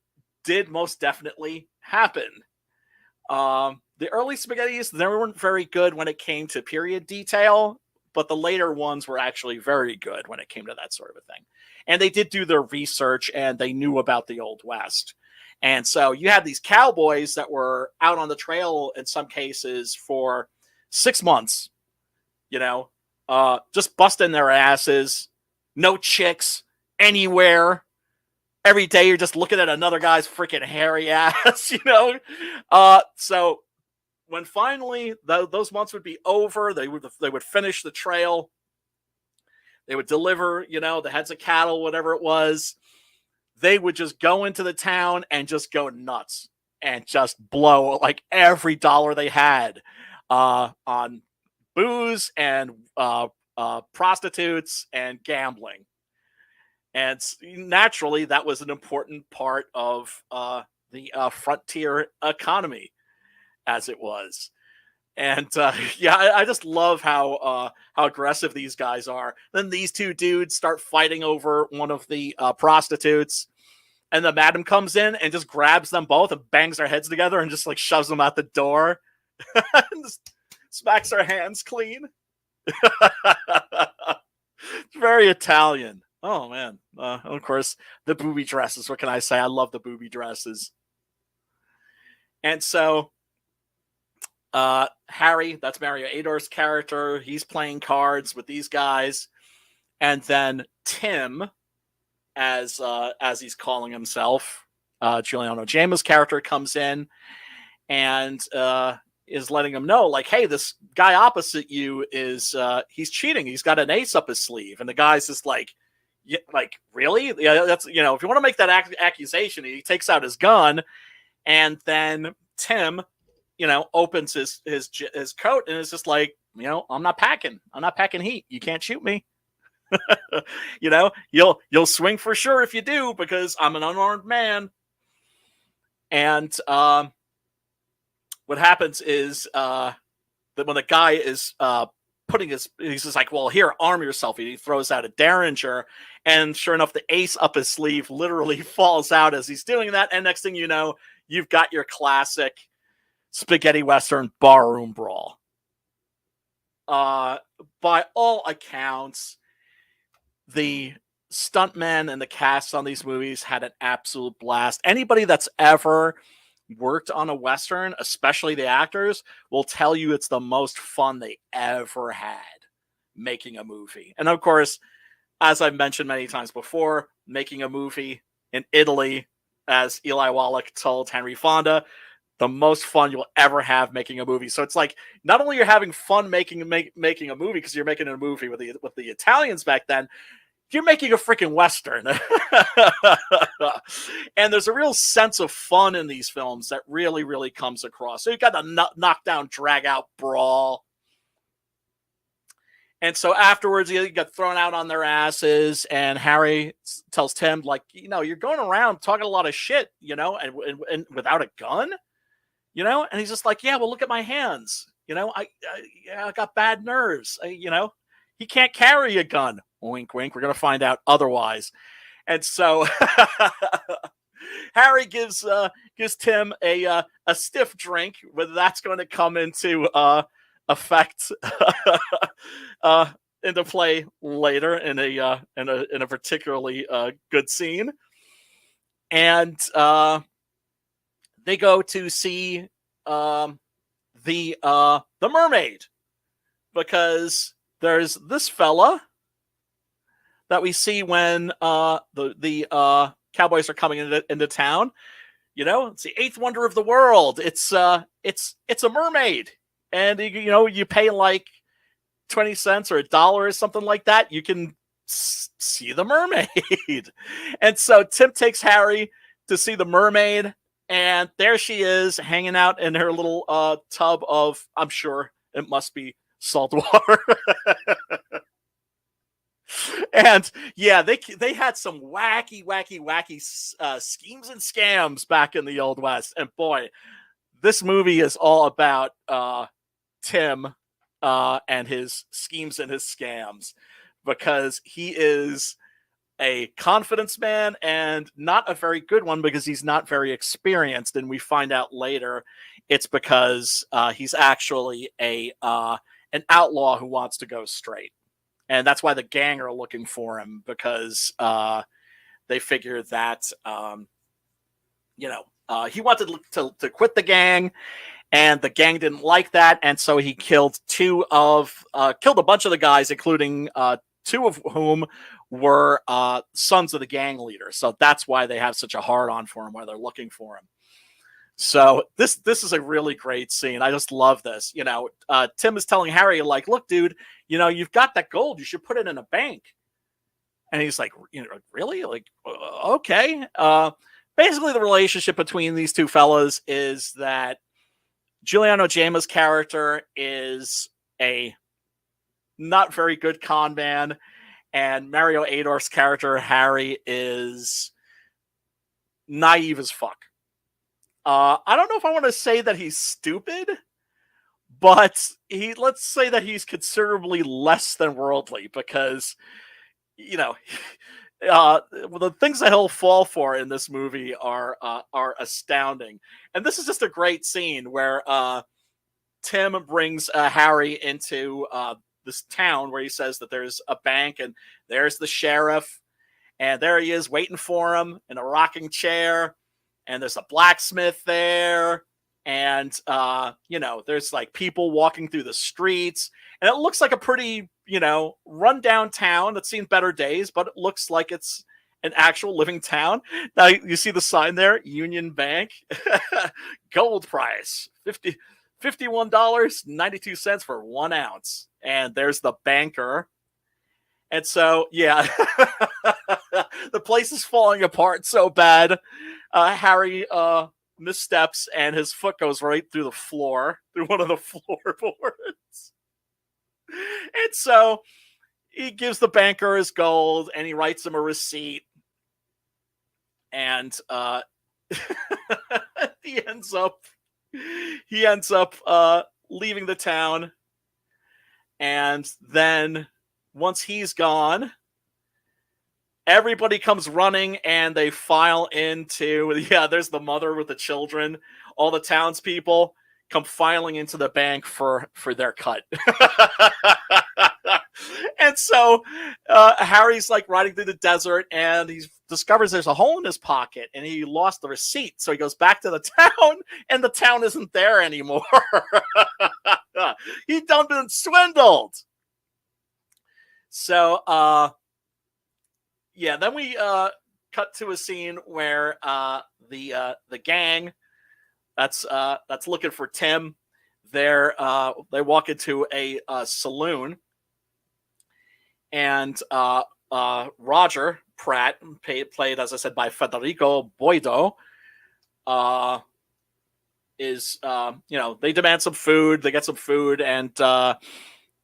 did most definitely happen. The early spaghettis, they weren't very good when it came to period detail, but the later ones were actually very good when it came to that sort of a thing. And they did do their research, and they knew about the Old West. And so you had these cowboys that were out on the trail in some cases for 6 months, just busting their asses, no chicks anywhere. Every day you're just looking at another guy's freaking hairy ass, So when finally those months would be over, they would finish the trail. They would deliver, the heads of cattle, whatever it was. They would just go into the town and just go nuts and just blow like every dollar they had on booze and prostitutes and gambling. And naturally, that was an important part of the frontier economy, as it was. And I just love how aggressive these guys are. Then these two dudes start fighting over one of the prostitutes, and the madam comes in and just grabs them both and bangs their heads together and just like shoves them out the door, and just smacks her hands clean. It's very Italian. Oh man! Of course, the booby dresses. What can I say? I love the booby dresses. And so Harry, that's Mario Ador's character, he's playing cards with these guys. And then Tim, as he's calling himself, Giuliano Gemma's character, comes in and is letting him know, like, hey, this guy opposite you is he's cheating. He's got an ace up his sleeve. And the guy's just like, yeah, like, really? Yeah, that's, if you want to make that accusation, he takes out his gun, and then Tim, opens his coat and is just like, I'm not packing heat. You can't shoot me. You'll swing for sure if you do, because I'm an unarmed man. And what happens is that when the guy is he's just like, well, here, arm yourself. He throws out a Derringer, and sure enough, the ace up his sleeve literally falls out as he's doing that. And next thing you know, you've got your classic spaghetti western barroom brawl. By all accounts, the stuntmen and the cast on these movies had an absolute blast. Anybody that's ever worked on a western, especially the actors, will tell you it's the most fun they ever had making a movie. And of course, as I've mentioned many times before, making a movie in Italy, as Eli Wallach told Henry Fonda, the most fun you'll ever have making a movie. So it's like, not only you're having fun making a movie because you're making a movie with the Italians back then, you're making a freaking western. And there's a real sense of fun in these films that really, really comes across. So you've got the knockdown, drag-out brawl. And so afterwards, you get thrown out on their asses, and Harry tells Tim, like, you're going around talking a lot of shit, and without a gun, and he's just like, yeah, well, look at my hands. I got bad nerves. He can't carry a gun. Wink, wink. We're going to find out otherwise. And so Harry gives Tim a stiff drink, whether that's going to come into effect into play later in a particularly good scene. And they go to see the mermaid, because there's this fella that we see when the cowboys are coming into town. It's the eighth wonder of the world. It's a mermaid, and you pay like 20 cents or $1 or something like that. You can see the mermaid. And so Tim takes Harry to see the mermaid, and there she is hanging out in her little tub of, I'm sure it must be salt water. And yeah, they had some wacky schemes and scams back in the Old West. And boy, this movie is all about Tim and his schemes and his scams, because he is a confidence man, and not a very good one, because he's not very experienced. And we find out later it's because he's actually an outlaw who wants to go straight. And that's why the gang are looking for him, because they figure that, he wanted to quit the gang, and the gang didn't like that. And so he killed a bunch of the guys, including two of whom were sons of the gang leader. So that's why they have such a hard on for him, why they're looking for him. So this is a really great scene. I just love this. Tim is telling Harry, like, look, dude, you've got that gold. You should put it in a bank. And he's like, really? Like, okay. Basically, the relationship between these two fellas is that Giuliano Gemma's character is a not very good con man, and Mario Adorf's character, Harry, is naive as fuck. I don't know if I want to say that he's stupid, but let's say that he's considerably less than worldly, because, the things that he'll fall for in this movie are astounding. And this is just a great scene where Tim brings Harry into this town where he says that there's a bank, and there's the sheriff, and there he is waiting for him in a rocking chair. And there's a blacksmith there, and, there's like people walking through the streets, and it looks like a pretty, run-down town that's seen better days, but it looks like it's an actual living town. Now, you see the sign there, Union Bank, gold price, $51.92 for 1 ounce. And there's the banker. And so, yeah, the place is falling apart so bad. Harry missteps, and his foot goes right through the floor, through one of the floorboards. And so he gives the banker his gold and he writes him a receipt. And he ends up leaving the town. And then once he's gone, everybody comes running and they file into, there's the mother with the children. All the townspeople come filing into the bank for their cut. And so Harry's like riding through the desert and he discovers there's a hole in his pocket and he lost the receipt. So he goes back to the town and the town isn't there anymore. He'd done been swindled. So, then we cut to a scene where the gang that's looking for Tim, they walk into a saloon, and Roger Pratt, played as I said by Federico Boido, is they demand some food, they get some food, and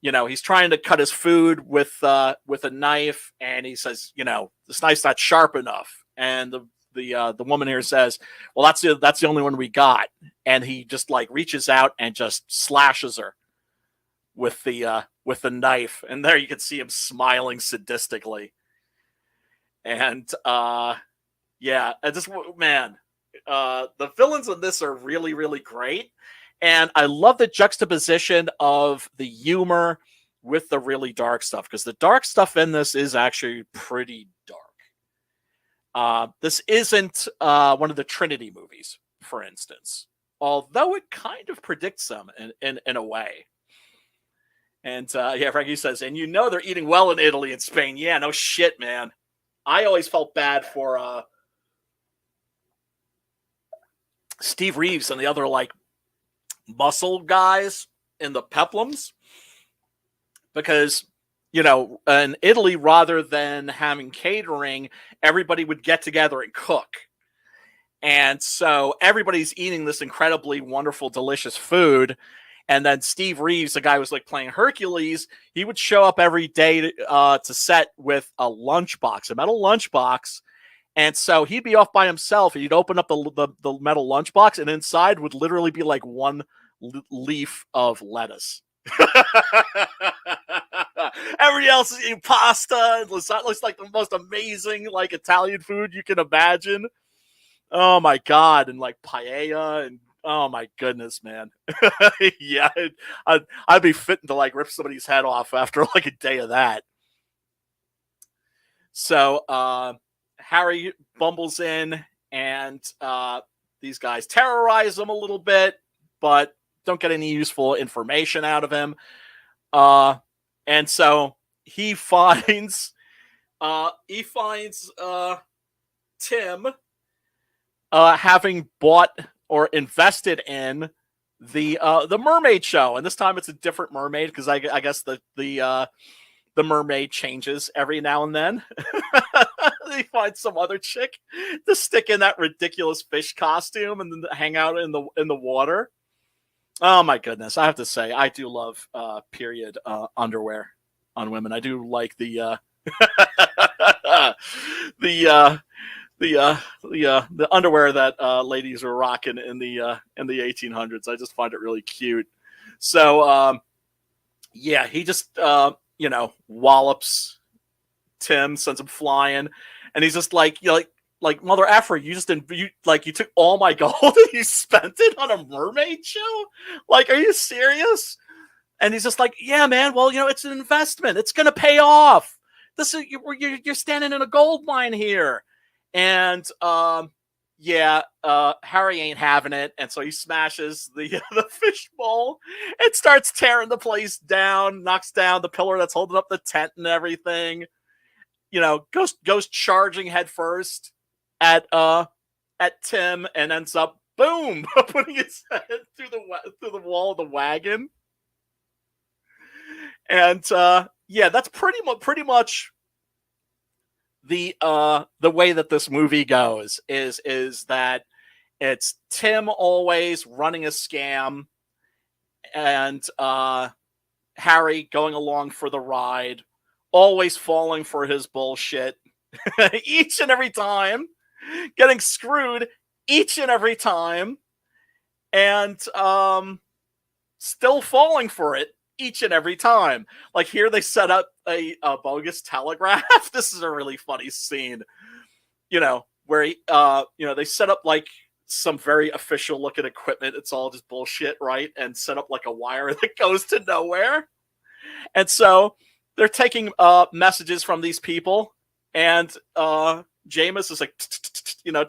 he's trying to cut his food with a knife, and he says, this knife's not sharp enough. And the woman here says, well, that's the only one we got. And he just like reaches out and just slashes her with the knife. And there you can see him smiling sadistically. And the villains in this are really, really great. And I love the juxtaposition of the humor with the really dark stuff, because the dark stuff in this is actually pretty dark. This isn't one of the Trinity movies, for instance, although it kind of predicts them in a way. And Frankie says, and they're eating well in Italy and Spain. Yeah, no shit, man. I always felt bad for Steve Reeves and the other muscle guys in the peplums, because in Italy, rather than having catering, everybody would get together and cook, and so everybody's eating this incredibly wonderful, delicious food. And then Steve Reeves, the guy who was playing Hercules, he would show up every day to set with a lunchbox, a metal lunchbox. And so he'd be off by himself, and he'd open up the metal lunchbox, and inside would literally be one leaf of lettuce. Everybody else is eating pasta. It looks like the most amazing Italian food you can imagine. Oh my God. And paella, and oh my goodness, man. Yeah, I'd be fitting to rip somebody's head off after a day of that. So Harry bumbles in, and these guys terrorize him a little bit, but don't get any useful information out of him. And so he finds Tim having bought or invested in the mermaid show, and this time it's a different mermaid, because I guess the mermaid changes every now and then. They find some other chick to stick in that ridiculous fish costume and then hang out in the water. Oh my goodness! I have to say, I do love period underwear on women. I do like the underwear that ladies were rocking in the 1800s. I just find it really cute. So he just wallops Tim, sends him flying, and he's just like mother effer, you took all my gold and you spent it on a mermaid show? Are you serious? And he's just like, yeah, man, well, it's an investment, it's gonna pay off. This is you're standing in a gold mine here. And Harry ain't having it, and so he smashes the fish bowl and starts tearing the place down, knocks down the pillar that's holding up the tent and everything. Goes charging headfirst at Tim, and ends up boom putting his head through the wall of the wagon. And that's pretty much the way that this movie goes is that it's Tim always running a scam, and Harry going along for the ride, always falling for his bullshit each and every time, getting screwed each and every time, and still falling for it each and every time. Like here they set up a bogus telegraph. This is a really funny scene, where they set up like some very official looking equipment. It's all just bullshit, right? And set up like a wire that goes to nowhere. And so they're taking messages from these people, and Jameis is like,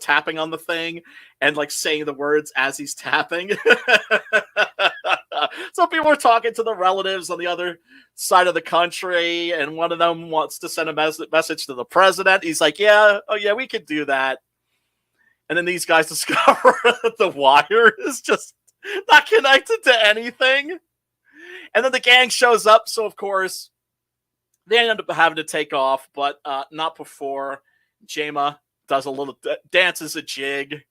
tapping on the thing and like saying the words as he's tapping. So people are talking to the relatives on the other side of the country, and one of them wants to send a message to the president. He's like, we could do that. And then these guys discover that the wire is just not connected to anything. And then the gang shows up, so of course they end up having to take off, but not before Jama does a little dances a jig,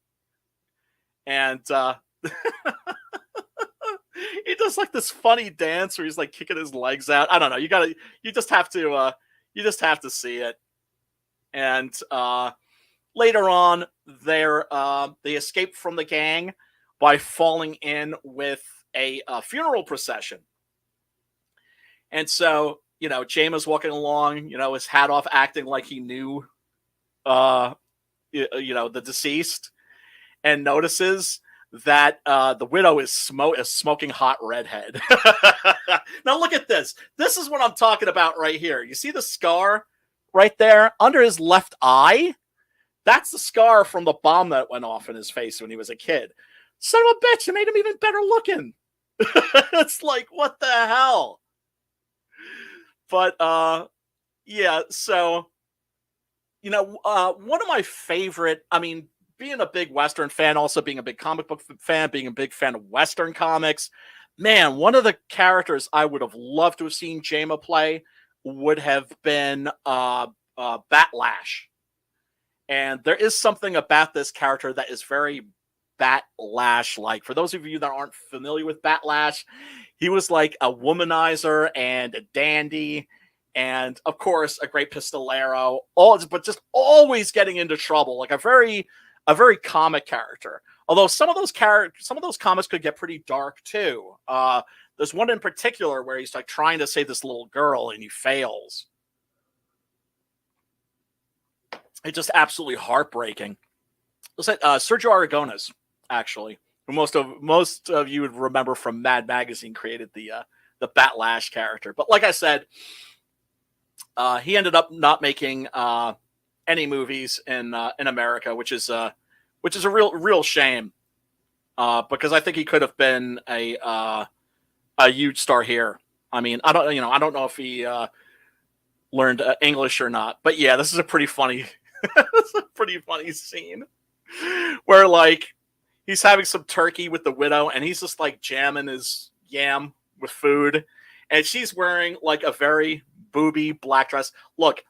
and he does like this funny dance where he's like kicking his legs out. I don't know. You just have to see it. And later on, they escape from the gang by falling in with a funeral procession. And so, Jama's walking along, his hat off, acting like he knew, the deceased, and notices that the widow is a smoking hot redhead. Now look at this. This is what I'm talking about right here. You see the scar right there under his left eye? That's the scar from the bomb that went off in his face when he was a kid. Son of a bitch, it made him even better looking. It's like, what the hell? But, so, one of my favorite, being a big Western fan, also being a big comic book fan, being a big fan of Western comics, man, one of the characters I would have loved to have seen Jama play would have been Batlash. And there is something about this character that is very Batlash-like. For those of you that aren't familiar with Batlash, he was like a womanizer and a dandy, and of course a great pistolero, but just always getting into trouble, like a very comic character. Although some of those comics could get pretty dark too. There's one in particular where he's like trying to save this little girl and he fails. It's just absolutely heartbreaking. It's like Sergio Aragonés, actually, who most of you would remember from Mad Magazine, created the Batlash character. But like I said, he ended up not making any movies in America, which is a real shame, because I think he could have been a huge star here. I don't know if he learned English or not, but yeah, this is a pretty funny scene where like he's having some turkey with the widow and he's just like jamming his yam with food, and she's wearing like a very booby black dress. Look,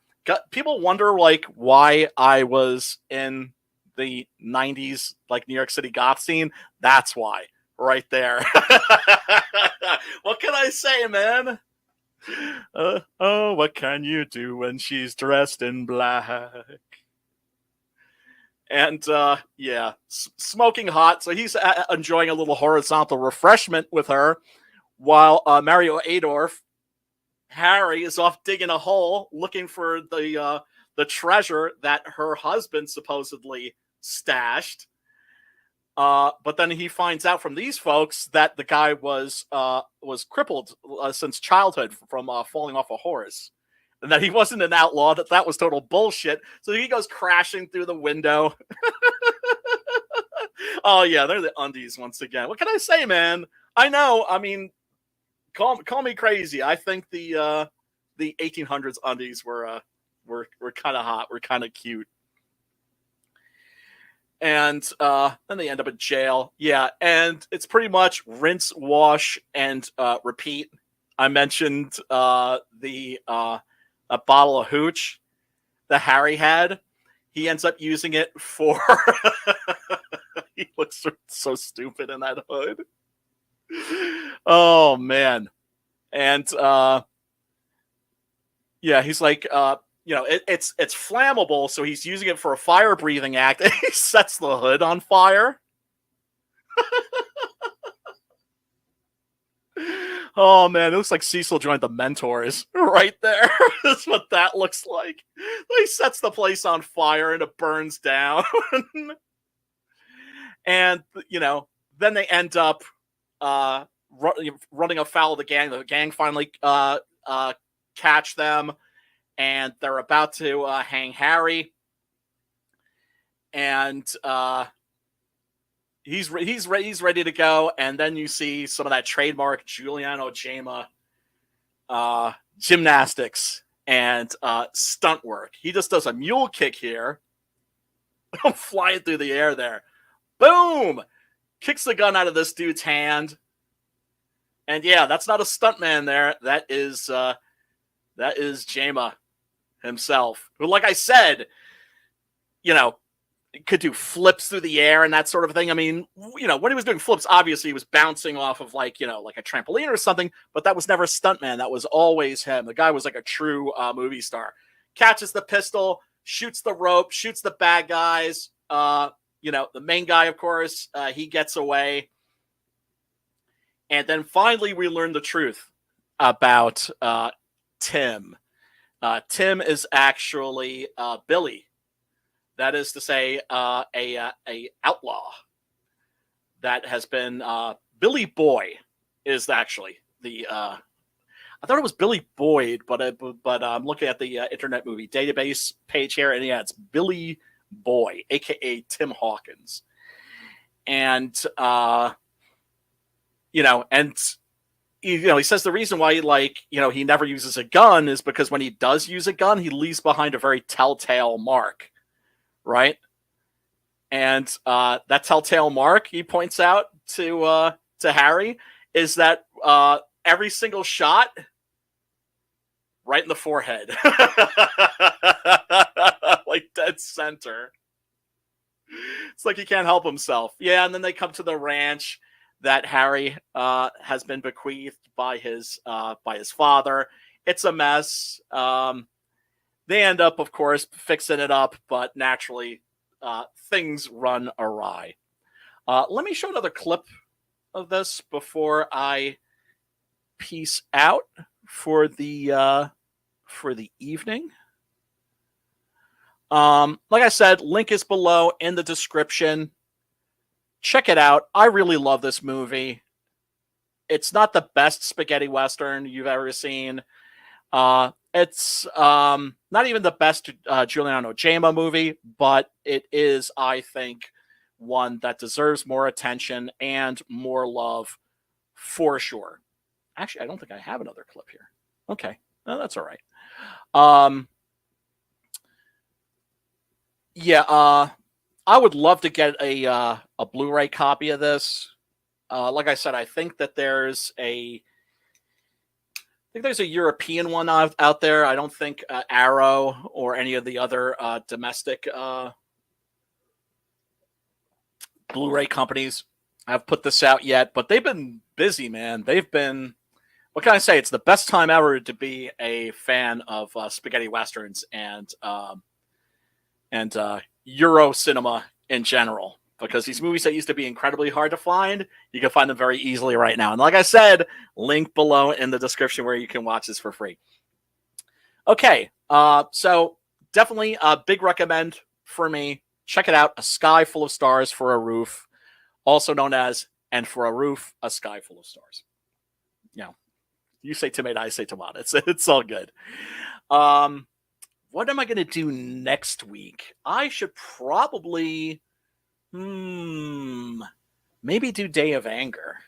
people wonder like why I was in the 90s like New York City goth scene. That's why, right there. What can I say, man? What can you do when she's dressed in black? And smoking hot. So he's enjoying a little horizontal refreshment with her, while Mario Adorf, Harry, is off digging a hole looking for the treasure that her husband supposedly stashed. But then he finds out from these folks that the guy was crippled since childhood from falling off a horse, and that he wasn't an outlaw, that was total bullshit. So he goes crashing through the window. Oh yeah, they're the undies once again. What can I say, man? I know. Call me crazy. I think the 1800s undies were kind of hot. Were kind of cute. And then they end up in jail. Yeah, and it's pretty much rinse, wash, and repeat. I mentioned a bottle of hooch that Harry had. He ends up using it for... He looks so stupid in that hood. Oh, man. And yeah, he's like, it's flammable, so he's using it for a fire breathing act. And he sets the hood on fire. Oh man, it looks like Cecil joined the Mentors right there. That's what that looks like. He sets the place on fire and it burns down. And then they end up running afoul of the gang. The gang finally catch them, and they're about to hang Harry. And he's ready to go. And then you see some of that trademark Giuliano Gemma gymnastics and stunt work. He just does a mule kick here. I'm flying through the air there. Boom! Kicks the gun out of this dude's hand. And yeah, that's not a stuntman there. That is Gemma himself. Who, like I said, could do flips through the air and that sort of thing. I mean, when he was doing flips, obviously he was bouncing off of like a trampoline or something, but that was never a stuntman. That was always him. The guy was like a true movie star. Catches the pistol, shoots the rope, shoots the bad guys. The main guy, of course, he gets away. And then finally we learn the truth about Tim. Tim is actually Billy. That is to say, a outlaw that has been Billy Boy is actually the. I thought it was Billy Boyd, but I'm looking at the Internet Movie Database page here, and yeah, it's Billy Boy, aka Tim Hawkins, and he says the reason why he never uses a gun is because when he does use a gun, he leaves behind a very telltale mark. Right, and that telltale mark he points out to Harry is that every single shot, right in the forehead, like dead center. It's like he can't help himself. Yeah, and then they come to the ranch that Harry has been bequeathed by his father. It's a mess. They end up, of course, fixing it up, but naturally, things run awry. Let me show another clip of this before I peace out for the evening. Like I said, link is below in the description. Check it out. I really love this movie. It's not the best spaghetti western you've ever seen. It's not even the best Giuliano Gemma movie, but it is, I think, one that deserves more attention and more love for sure. Actually, I don't think I have another clip here. Okay, no, that's all right. I would love to get a Blu-ray copy of this. Like I said, I think that there's a European one out there. I don't think Arrow or any of the other domestic Blu-ray companies have put this out yet, but they've been busy, man. They've been, what can I say? It's the best time ever to be a fan of spaghetti westerns and Euro cinema in general, because these movies that used to be incredibly hard to find, you can find them very easily right now. And like I said, link below in the description where you can watch this for free. Okay, so definitely a big recommend for me. Check it out. A Sky Full of Stars for a Roof, also known as And for a Roof, A Sky Full of Stars. You say tomato, I say tomato. It's all good. What am I going to do next week? I should probably... maybe do Day of Anger.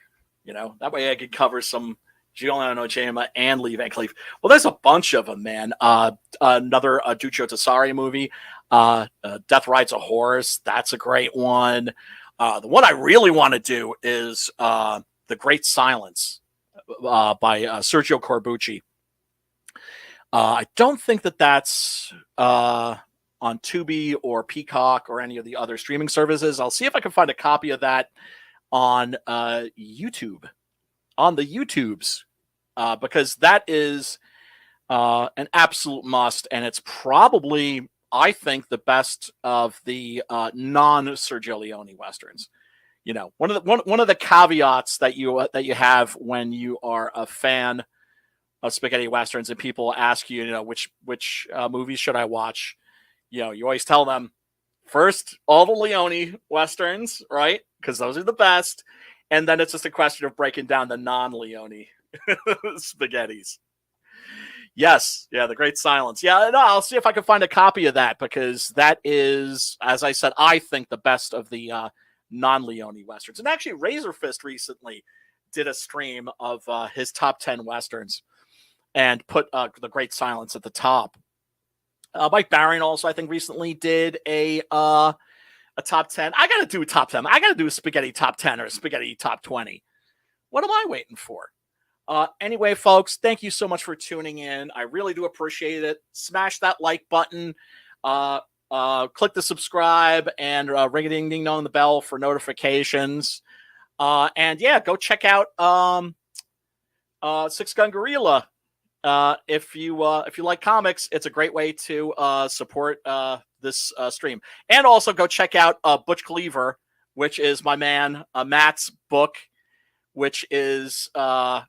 That way I could cover some Giuliano Gemma and Lee Van Cleef. Well, there's a bunch of them, man. Another Duccio Tessari movie, Death Rides a Horse. That's a great one. The one I really want to do is The Great Silence by Sergio Corbucci. I don't think that's on Tubi or Peacock or any of the other streaming services. I'll see if I can find a copy of that on YouTube. On the YouTubes. because that is an absolute must, and it's probably, I think, the best of the non-Sergio Leone westerns. You know, one of the caveats that you have when you are a fan of spaghetti westerns, and people ask you, you know, which movies should I watch? You know, you always tell them first all the Leone westerns, right? Because those are the best, and then it's just a question of breaking down the non-Leone spaghettis. Yes, yeah, The Great Silence. Yeah, no, I'll see if I can find a copy of that, because that is, as I said, I think the best of the non-Leone westerns. And actually, Razor Fist recently did a stream of his top 10 westerns and put The Great Silence at the top. Mike Barron also, I think, recently did a top 10. I got to do a top 10. I got to do a spaghetti top 10 or a spaghetti top 20. What am I waiting for? Anyway, folks, thank you so much for tuning in. I really do appreciate it. Smash that like button. Click the subscribe and ring-a-ding-ding-dong the bell for notifications. And yeah, go check out Six Gun Gorilla. If you like comics, it's a great way to support this stream. And also go check out Butch Cleaver, which is my man Matt's book, which is a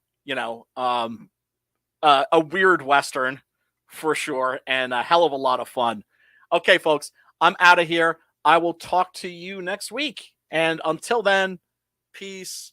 weird Western for sure, and a hell of a lot of fun. Okay, folks, I'm out of here. I will talk to you next week. And until then, peace